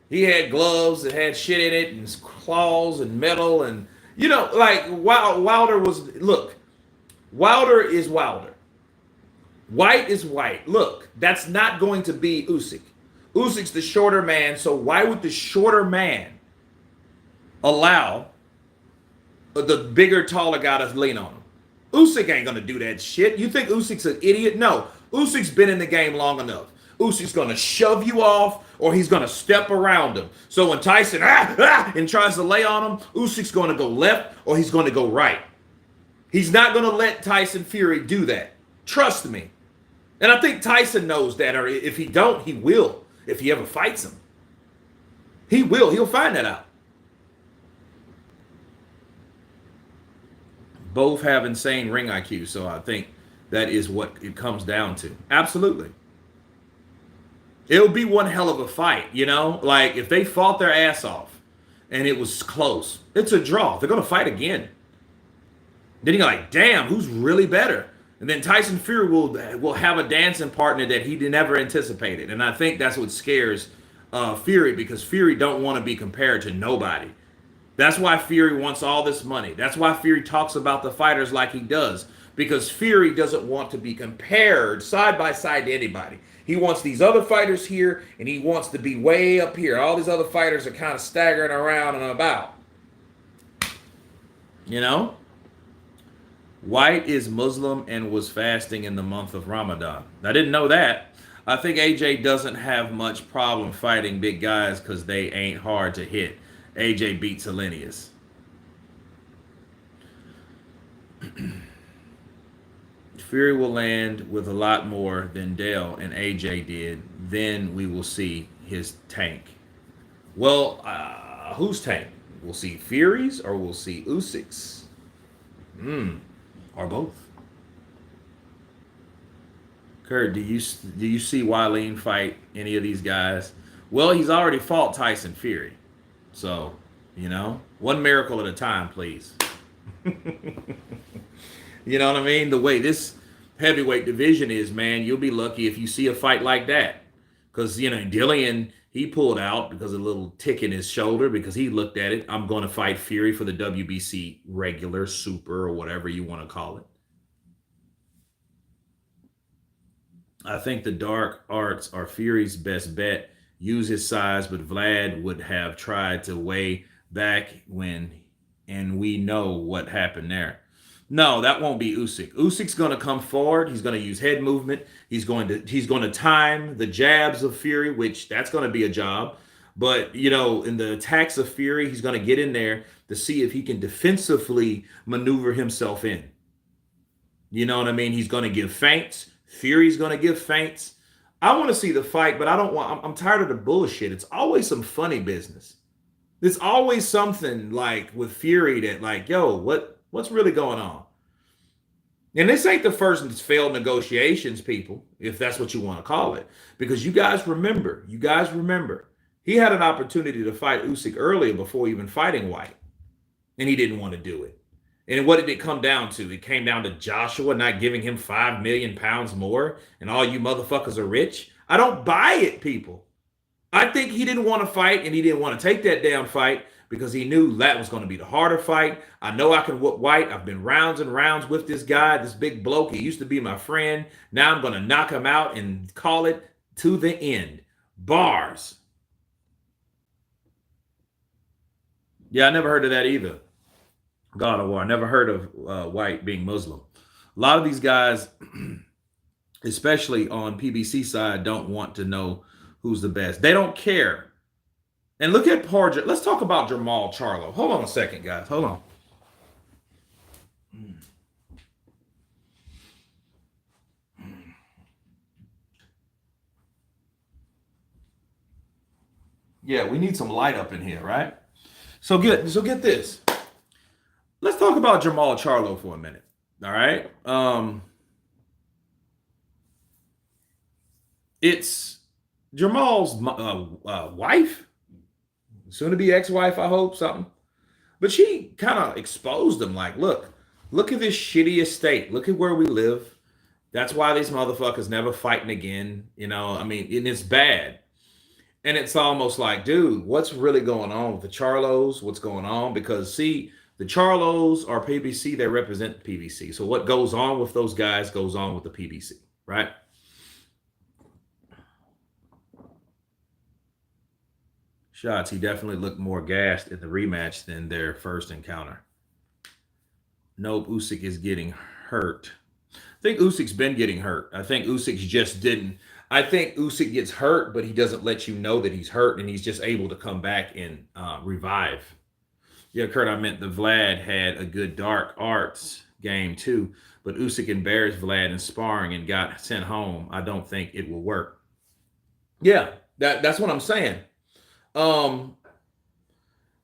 he had gloves that had shit in it and claws and metal, and Wilder was. Look, Wilder is Wilder. White is white. Look, that's not going to be Usyk. Usyk's the shorter man, so why would the shorter man allow the bigger, taller guy to lean on him? Usyk ain't gonna do that shit. You think Usyk's an idiot? No. Usyk's been in the game long enough. Usyk's gonna shove you off, or he's gonna step around him. So when Tyson and tries to lay on him, Usyk's gonna go left or he's gonna go right. He's not gonna let Tyson Fury do that. Trust me. And I think Tyson knows that, or if he don't, he will. If he ever fights him, he will. He'll find that out. Both have insane ring IQ, so I think that is what it comes down to. Absolutely. It'll be one hell of a fight, Like, if they fought their ass off and it was close, it's a draw. They're going to fight again. Then you're like, damn, who's really better? And then Tyson Fury will have a dancing partner that he never anticipated. And I think that's what scares Fury, because Fury don't want to be compared to nobody. That's why Fury wants all this money. That's why Fury talks about the fighters like he does, because Fury doesn't want to be compared side by side to anybody. He wants these other fighters here, and he wants to be way up here. All these other fighters are kind of staggering around and about. White is Muslim and was fasting in the month of Ramadan. I didn't know that. I think AJ doesn't have much problem fighting big guys because they ain't hard to hit. AJ beats Hellenius. Fury will land with a lot more than Dale and AJ did. Then we will see his tank. Well, whose tank? We'll see Fury's or we'll see Usyk's? Or both. Kurt, do you see Wileen fight any of these guys? Well, he's already fought Tyson Fury. So, one miracle at a time, please. You know what I mean? The way this heavyweight division is, man, you'll be lucky if you see a fight like that. Because, Dillian, he pulled out because of a little tick in his shoulder because he looked at it. I'm going to fight Fury for the WBC regular, super, or whatever you want to call it. I think the dark arts are Fury's best bet. Use his size, but Vlad would have tried to way back when, and we know what happened there. No, that won't be Usyk. Usyk's going to come forward. He's going to use head movement. He's going to time the jabs of Fury, which that's going to be a job. But, in the attacks of Fury, he's going to get in there to see if he can defensively maneuver himself in. You know what I mean? He's going to give feints. Fury's going to give feints. I want to see the fight, but I'm tired of the bullshit. It's always some funny business. There's always something like with Fury that like, yo, what's really going on? And this ain't the first failed negotiations, people, if that's what you want to call it. Because you guys remember, he had an opportunity to fight Usyk earlier before even fighting White. And he didn't want to do it. And what did it come down to? It came down to Joshua not giving him 5 million pounds more and all you motherfuckers are rich. I don't buy it, people. I think he didn't want to fight and he didn't want to take that damn fight because he knew that was going to be the harder fight. I know I can whoop White. I've been rounds and rounds with this guy, this big bloke. He used to be my friend. Now I'm going to knock him out and call it to the end. Bars. Yeah, I never heard of that either. God of War. I never heard of White being Muslim. A lot of these guys, especially on PBC side, don't want to know who's the best. They don't care. And look at Parja. Let's talk about Jamal Charlo. Hold on a second, guys. Hold on. Yeah, we need some light up in here, right? So get this. Let's talk about Jamal Charlo for a minute. All right. It's Jamal's wife, soon to be ex-wife, I hope, something. But she kind of exposed him like, look at this shitty estate. Look at where we live. That's why these motherfuckers never fighting again. You know, I mean, and it's bad. And it's almost like, dude, what's really going on with the Charlos? What's going on? Because, see, the Charlos are PBC. They represent the PBC. So what goes on with those guys goes on with the PBC, right? Shots, he definitely looked more gassed in the rematch than their first encounter. Nope, Usyk is getting hurt. I think Usyk's been getting hurt. I think Usyk's just didn't. I think Usyk gets hurt, but he doesn't let you know that he's hurt, and he's just able to come back and revive. Yeah, Kurt, I meant the Vlad had a good dark arts game too, but Usyk embarrassed Vlad in sparring and got sent home. I don't think it will work. Yeah, that's what I'm saying.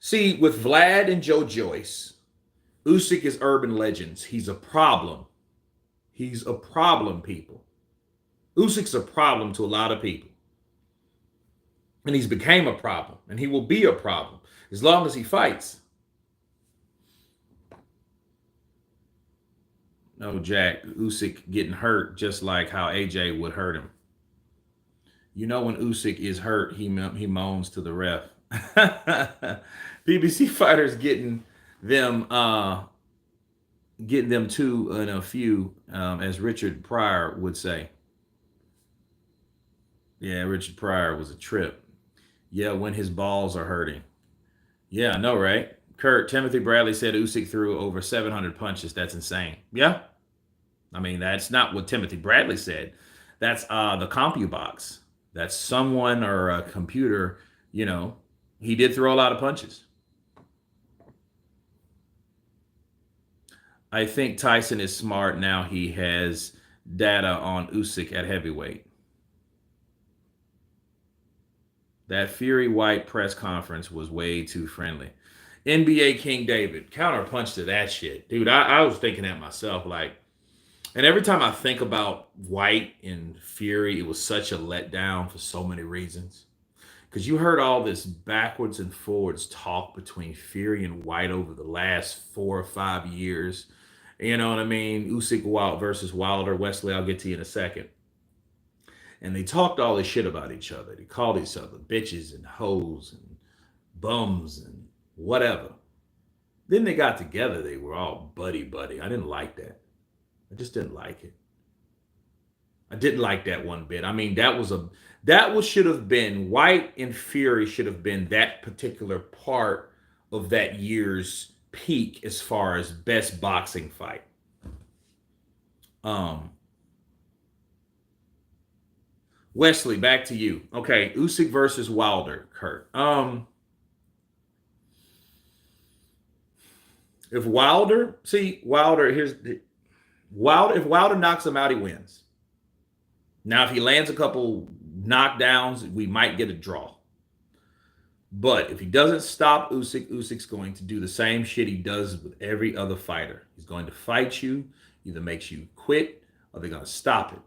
See, with Vlad and Joe Joyce, Usyk is urban legends. He's a problem. He's a problem, people. Usyk's a problem to a lot of people. And he's became a problem. And he will be a problem as long as he fights. No, Jack, Usyk getting hurt just like how AJ would hurt him. You know when Usyk is hurt, he moans to the ref. PBC fighters getting them two in a few, as Richard Pryor would say. Yeah, Richard Pryor was a trip. Yeah, when his balls are hurting. Yeah, I know, right? Kurt, Timothy Bradley said Usyk threw over 700 punches. That's insane. Yeah. I mean, that's not what Timothy Bradley said. That's the CompuBox. That's someone or a computer, you know. He did throw a lot of punches. I think Tyson is smart now. He has data on Usyk at heavyweight. That Fury White press conference was way too friendly. NBA King David, counterpunch to that shit. Dude, I was thinking that myself. Like, and every time I think about White and Fury, it was such a letdown for so many reasons. Because you heard all this backwards and forwards talk between Fury and White over the last 4 or 5 years. You know what I mean? Usyk versus Wilder. Wesley, I'll get to you in a second. And they talked all this shit about each other. They called each other bitches and hoes and bums and whatever. Then they got together. They were all buddy. I didn't like that. I just didn't like it. I didn't like that one bit. I mean, should have been White and Fury should have been that particular part of that year's peak as far as best boxing fight. Wesley, back to you. Okay, Usyk versus Wilder, Kurt. If Wilder knocks him out, he wins. Now, if he lands a couple knockdowns, we might get a draw. But if he doesn't stop Usyk, Usyk's going to do the same shit he does with every other fighter. He's going to fight you, either makes you quit, or they're going to stop it.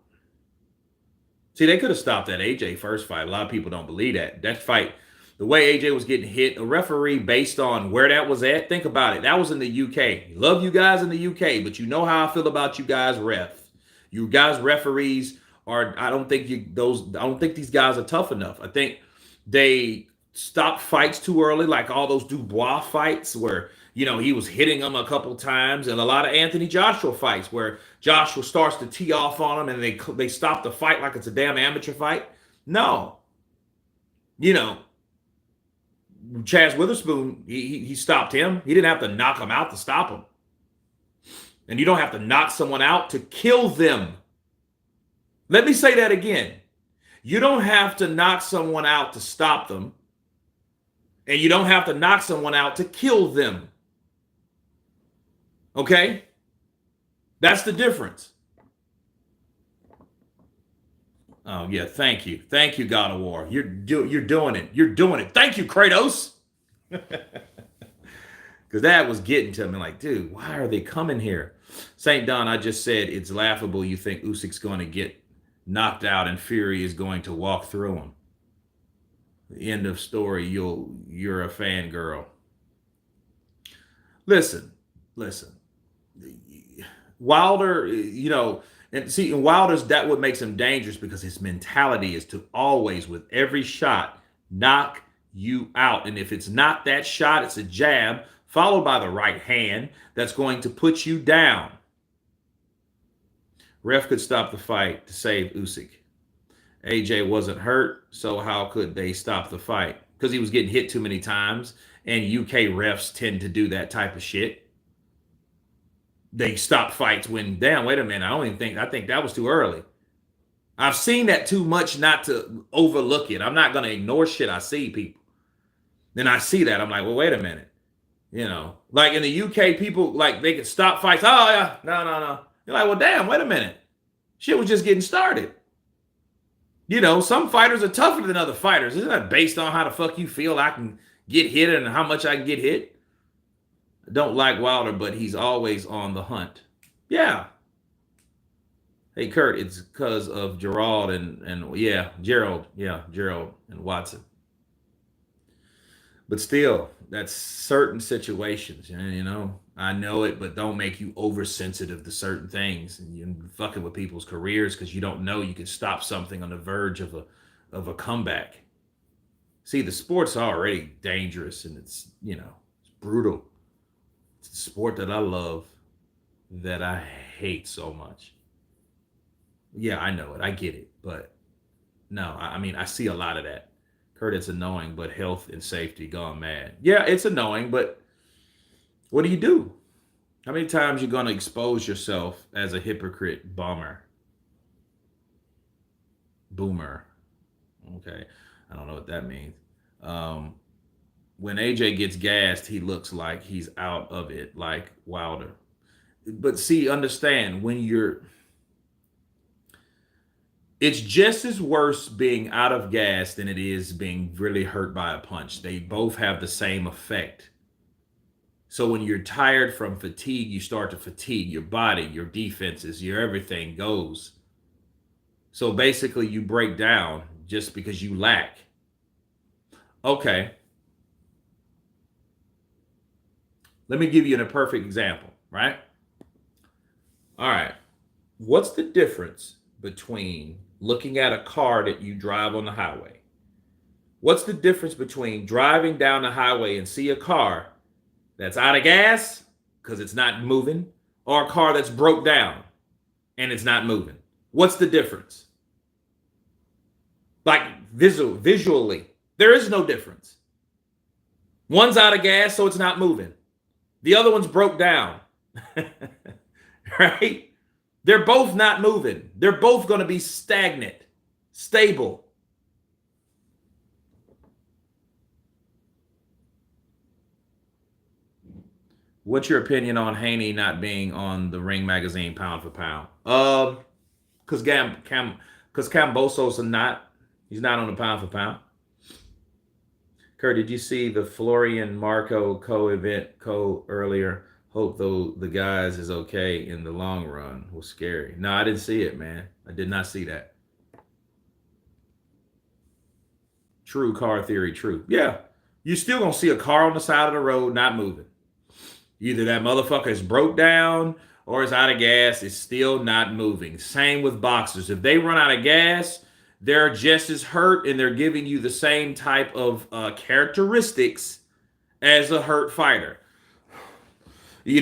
See, they could have stopped that AJ first fight. A lot of people don't believe that. That fight, the way AJ was getting hit, a referee based on where that was at, think about it. That was in the UK. Love you guys in the UK, but you know how I feel about you guys refs. You guys referees are, I don't think these guys are tough enough. I think they stop fights too early, like all those Dubois fights where, he was hitting them a couple times, and a lot of Anthony Joshua fights where Joshua starts to tee off on him and they stop the fight like it's a damn amateur fight. No. Chaz Witherspoon, he stopped him. He didn't have to knock him out to stop him. And you don't have to knock someone out to kill them. Let me say that again. You don't have to knock someone out to stop them. And you don't have to knock someone out to kill them. Okay? That's the difference. Oh, yeah, thank you. Thank you, God of War. You're doing it. You're doing it. Thank you, Kratos. Because that was getting to me like, dude, why are they coming here? St. Don, I just said it's laughable you think Usyk's going to get knocked out and Fury is going to walk through him. End of story. You're a fangirl. Listen. Wilder, and see, in Wilder's, that what makes him dangerous, because his mentality is to always, with every shot, knock you out. And if it's not that shot, it's a jab followed by the right hand that's going to put you down. Ref could stop the fight to save Usyk. AJ wasn't hurt, so how could they stop the fight? Because he was getting hit too many times, and UK refs tend to do that type of shit. They stop fights when, damn, wait a minute, I think that was too early. I've seen that too much not to overlook it. I'm not going to ignore shit I see, people. Then I see that, I'm like, well, wait a minute. Like in the UK, people, like, they could stop fights. Oh, yeah, no. You're like, well, damn, wait a minute. Shit was just getting started. Some fighters are tougher than other fighters. Isn't that based on how the fuck you feel I can get hit and how much I can get hit? I don't like Wilder, but he's always on the hunt. Yeah. Hey, Kurt, it's because of Gerald and Gerald and Watson. But still, that's certain situations, I know it, but don't make you oversensitive to certain things, and you're fucking with people's careers because you don't know you can stop something on the verge of a comeback. See, the sport's already dangerous, and it's brutal. It's a sport that I love, that I hate so much. Yeah, I know it. I get it. But no, I see a lot of that. Kurt, it's annoying, but health and safety gone mad. Yeah, it's annoying, but what do you do? How many times you going to expose yourself as a hypocrite boomer? Okay. I don't know what that means. When AJ gets gassed, he looks like he's out of it, like Wilder. But see, understand, it's just as worse being out of gas than it is being really hurt by a punch. They both have the same effect. So when you're tired from fatigue, you start to fatigue your body, your defenses, your everything goes. So basically you break down just because you lack. Okay. Let me give you a perfect example, right? All right. What's the difference between looking at a car that you drive on the highway? What's the difference between driving down the highway and see a car that's out of gas because it's not moving, or a car that's broke down and it's not moving? What's the difference? Like visually, there is no difference. One's out of gas, so it's not moving. The other one's broke down. Right? They're both not moving. They're both going to be stagnant, stable. What's your opinion on Haney not being on the Ring Magazine pound for pound? Because Camboso's he's not on the pound for pound. Kurt, did you see the Florian Marco co-event earlier? Hope though the guys is okay in the long run. Was scary. No, I didn't see it, man. I did not see that. True car theory, true. Yeah. You're still gonna see a car on the side of the road not moving. Either that motherfucker is broke down, or it's out of gas, it's still not moving. Same with boxers. If they run out of gas, they're just as hurt and they're giving you the same type of characteristics as a hurt fighter.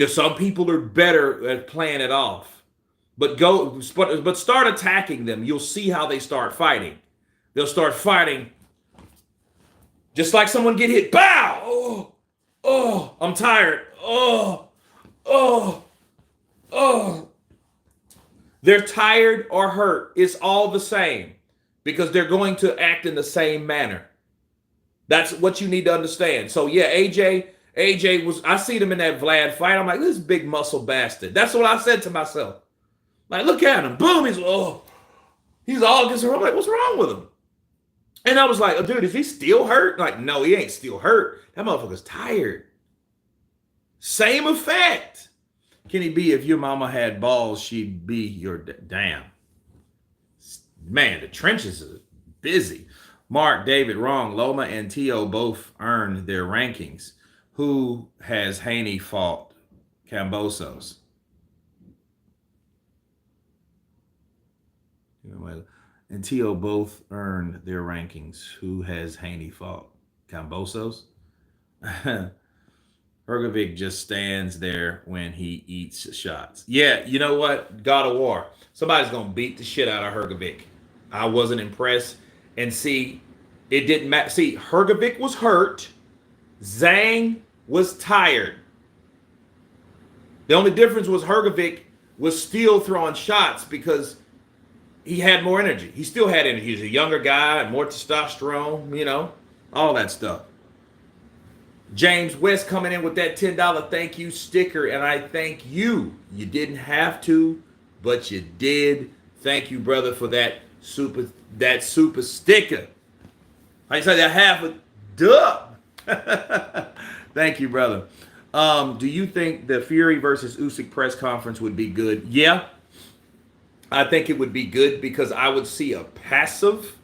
Some people are better at playing it off. But start attacking them. You'll see how they start fighting. They'll start fighting just like someone get hit. Bow! Oh, I'm tired. Oh. They're tired or hurt. It's all the same because they're going to act in the same manner. That's what you need to understand. So yeah, AJ was, I see him in that Vlad fight. I'm like, this big muscle bastard. That's what I said to myself. Like, look at him. Boom. He's all against her. I'm like, what's wrong with him? And I was like, oh, dude, is he still hurt? Like, no, he ain't still hurt. That motherfucker's tired. Same effect. Kenny B, if your mama had balls, she'd be your damn. Man, the trenches are busy. Mark, David, wrong. Loma and Tio both earned their rankings. Who has Haney fought? Cambosos. And Tio both earned their rankings. Who has Haney fought? Cambosos? Hrgovic just stands there when he eats shots. Yeah, you know what? God of War. Somebody's going to beat the shit out of Hrgovic. I wasn't impressed. And see, it didn't matter. See, Hrgovic was hurt. Zhang was tired. The only difference was Hrgovic was still throwing shots because he had more energy. He still had energy. He was a younger guy, more testosterone, all that stuff. James West coming in with that $10 thank you sticker, and I thank you. You didn't have to, but you did. Thank you, brother, for that super sticker. Like I said, that half a dub. Thank you, brother. Do you think the Fury versus Usyk press conference would be good? Yeah. I think it would be good because I would see a passive,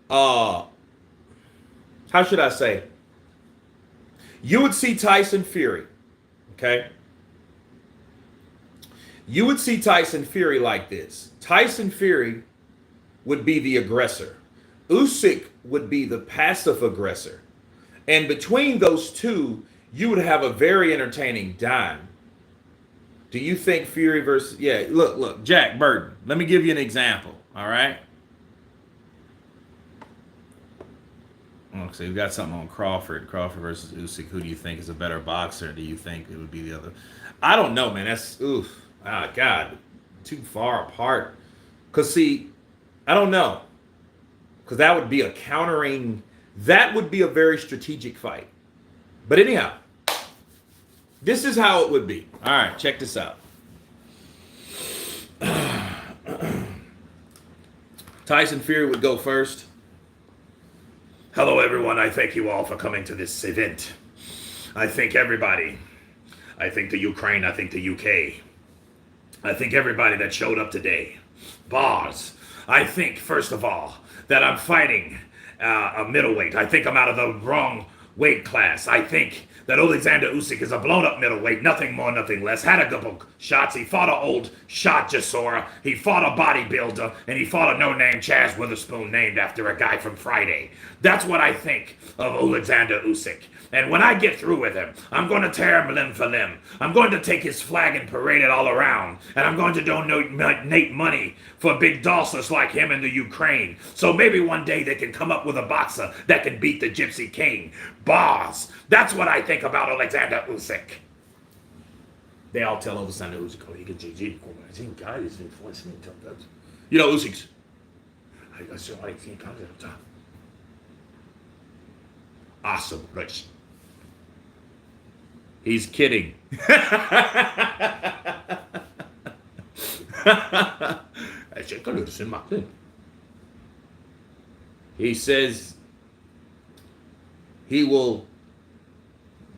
how should I say? You would see Tyson Fury, okay? You would see Tyson Fury like this. Tyson Fury would be the aggressor. Usyk would be the passive aggressor. And between those two, you would have a very entertaining dime. Do you think Fury versus... Yeah, look, Jack Burton. Let me give you an example, all right? Okay, so you've got something on Crawford versus Usyk. Who do you think is a better boxer? Do you think it would be the other? I don't know, man. That's, God, too far apart. Because, see, I don't know. Because that would be that would be a very strategic fight. But anyhow, this is how it would be. All right, check this out. Tyson Fury would go first. Hello, everyone. I thank you all for coming to this event. I thank everybody. I thank the Ukraine. I thank the UK. I thank everybody that showed up today. Bars. I think, first of all, that I'm fighting a middleweight. I think I'm out of the wrong weight class. I think that Alexander Usyk is a blown-up middleweight, nothing more, nothing less. Had a couple shots. He fought an old shot Jasora. He fought a bodybuilder, and he fought a no-name Chaz Witherspoon named after a guy from Friday. That's what I think of Alexander Usyk. And when I get through with him, I'm going to tear him limb for limb. I'm going to take his flag and parade it all around. And I'm going to donate money for big dossers like him in the Ukraine. So maybe one day they can come up with a boxer that can beat the Gypsy King. Bars. That's what I think about Alexander Usyk. They all tell Alexander Usyk, Usyk's. Awesome, Rich. He's kidding. He says he will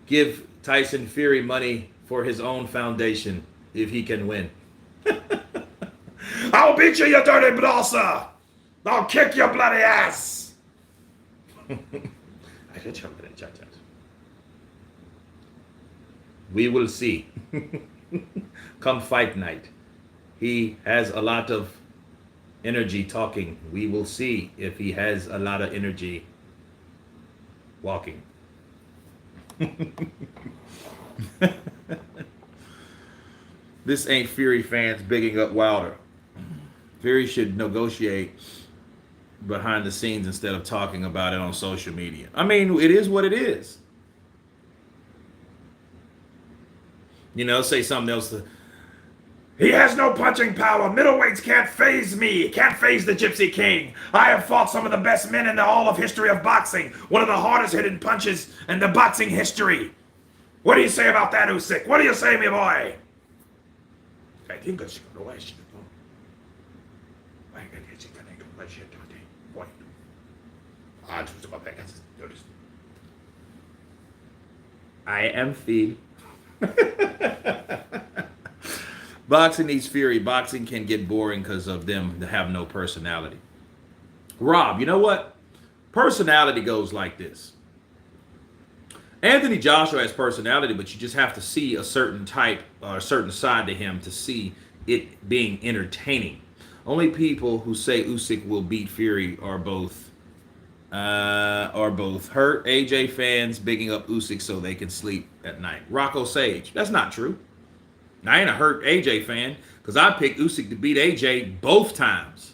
give Tyson Fury money for his own foundation if he can win. I'll beat you, you dirty brosser! I'll kick your bloody ass! We will see. Come fight night. He has a lot of energy talking. We will see if he has a lot of energy walking. This ain't Fury fans bigging up Wilder. Fury should negotiate behind the scenes instead of talking about it on social media. I mean, it is what it is. You know, say something else. He has no punching power. Middleweights can't phase me. Can't phase the Gypsy King. I have fought some of the best men in the all of history of boxing. One of the hardest hitting punches in the boxing history. What do you say about that, Usyk? What do you say, me boy? I think that's the way she I am Phil. Boxing needs Fury. Boxing can get boring because of them to have no personality. Rob, you know what? Personality goes like this. Anthony Joshua has personality, but you just have to see a certain type or a certain side to him to see it being entertaining. Only people who say Usyk will beat Fury are both hurt AJ fans bigging up Usyk so they can sleep at night. Rocco Sage, that's not true. I ain't a hurt AJ fan because I picked Usyk to beat AJ both times.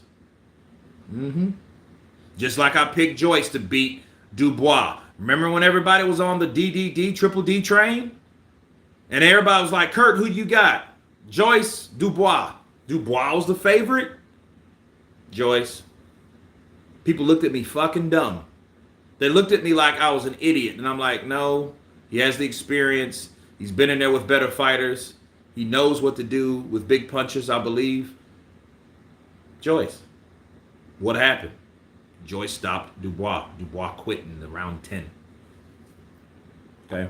Just like I picked Joyce to beat Dubois. Remember when everybody was on the DDD, Triple D train? And everybody was like, Kurt, who you got? Joyce, Dubois. Dubois was the favorite? Joyce. People looked at me fucking dumb. They looked at me like I was an idiot. And I'm like, no, he has the experience. He's been in there with better fighters. He knows what to do with big punches, I believe. Joyce. What happened? Joyce stopped Dubois. Dubois quit in the round 10. Okay.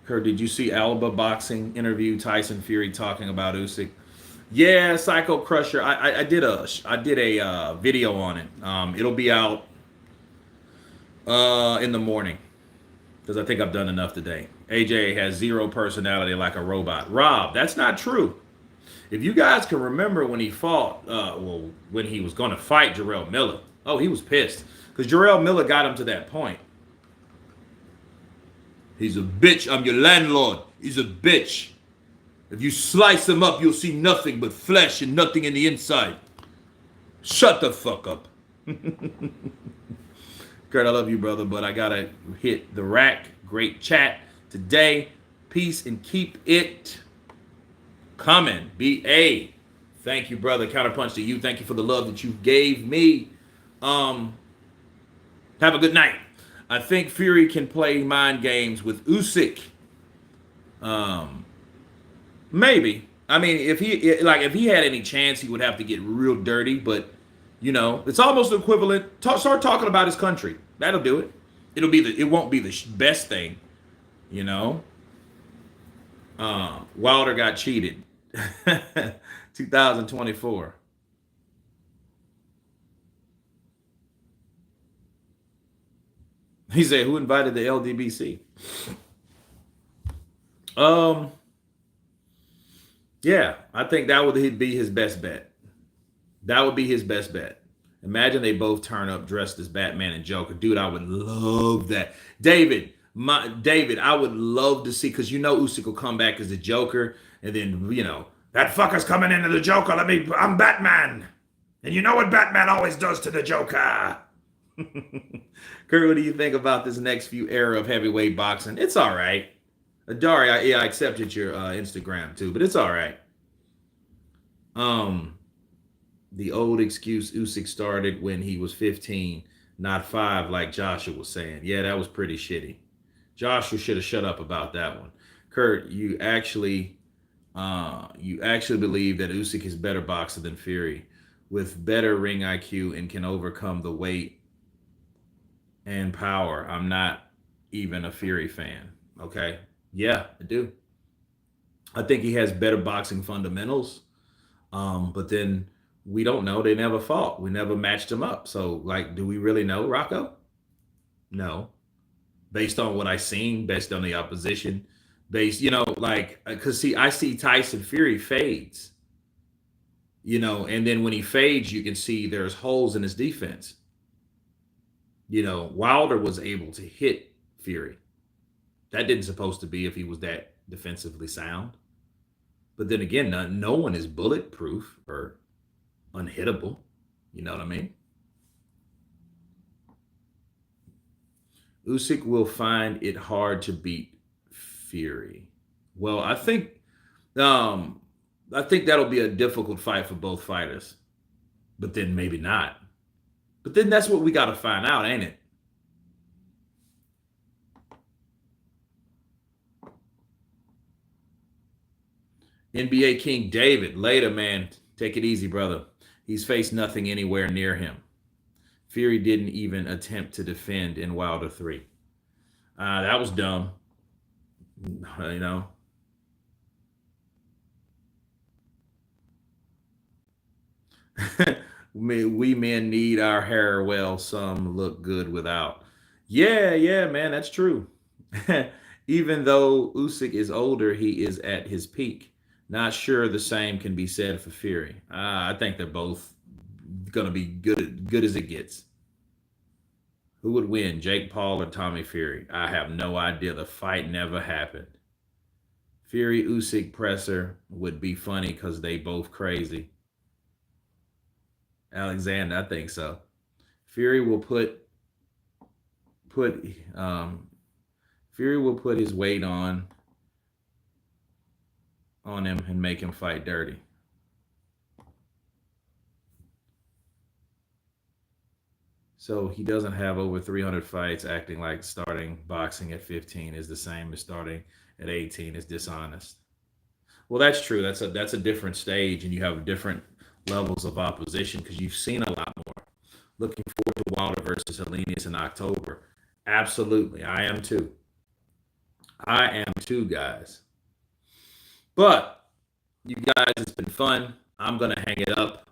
Kurt, did you see Alba boxing interview Tyson Fury talking about Usyk? Yeah, Psycho Crusher. I did a video on it. It'll be out in the morning because I think I've done enough today. AJ has zero personality like a robot. Rob, that's not true. If you guys can remember when he fought, when he was going to fight Jarrell Miller, he was pissed because Jarrell Miller got him to that point. He's a bitch. I'm your landlord. He's a bitch. If you slice him up, you'll see nothing but flesh and nothing in the inside. Shut the fuck up. Kurt, I love you, brother, but I gotta hit the rack. Great chat today. Peace and keep it coming. BA. Thank you, brother. Counterpunch to you. Thank you for the love that you gave me. Have a good night. I think Fury can play mind games with Usyk. Maybe. I mean, if he had any chance, he would have to get real dirty. But it's almost equivalent. Start talking about his country. That'll do it. It won't be the best thing, Wilder got cheated. 2024. He said, who invited the LDBC? Yeah, I think that would be his best bet. That would be his best bet. Imagine they both turn up dressed as Batman and Joker. Dude, I would love that. David, I would love to see, because Usyk will come back as the Joker, and then, that fucker's coming into the Joker. I'm Batman. And you know what Batman always does to the Joker. Kurt, what do you think about this next few era of heavyweight boxing? It's all right. Adari, I accepted your Instagram too, but it's all right. The old excuse Usyk started when he was 15, not 5, like Joshua was saying. Yeah, that was pretty shitty. Joshua should have shut up about that one. Kurt, you actually believe that Usyk is better boxer than Fury, with better ring IQ and can overcome the weight and power. I'm not even a Fury fan. Okay. Yeah, I do. I think he has better boxing fundamentals. But then we don't know. They never fought. We never matched him up. So, do we really know, Rocco? No. Based on what I've seen, based on the opposition, Based, like, because see, I see Tyson Fury fades, and then when he fades, you can see there's holes in his defense. Wilder was able to hit Fury. That didn't supposed to be if he was that defensively sound. But then again, no one is bulletproof or unhittable. You know what I mean? Usyk will find it hard to beat Fury. Well, um I think that'll be a difficult fight for both fighters. But then maybe not. But then that's what we got to find out, ain't it? NBA King David, later, man. Take it easy, brother. He's faced nothing anywhere near him. Fury didn't even attempt to defend in Wilder 3. That was dumb. You know. We men need our hair. Well, some look good without. Yeah, yeah, man, that's true. Even though Usyk is older, he is at his peak. Not sure the same can be said for Fury. I think they're both gonna be good as it gets. Who would win, Jake Paul or Tommy Fury? I have no idea. The fight never happened. Fury Usyk presser would be funny because they both crazy. Alexander, I think so. Fury will put Fury will put his weight on him and make him fight dirty. So he doesn't have over 300 fights, acting like starting boxing at 15 is the same as starting at 18 is dishonest. Well, that's true. That's a different stage, and you have different levels of opposition because you've seen a lot more. Looking forward to Wilder versus Helenius in October. Absolutely, I am too. I am too, guys. But you guys, it's been fun. I'm gonna hang it up.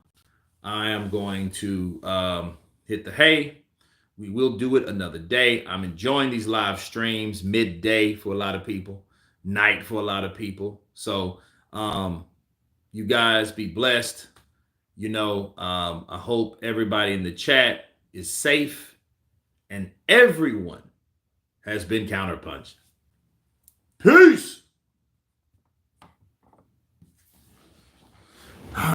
I am going to hit the hay. We will do it another day. I'm enjoying these live streams, midday for a lot of people, night for a lot of people. So you guys be blessed. I hope everybody in the chat is safe and everyone has been counterpunched. Peace.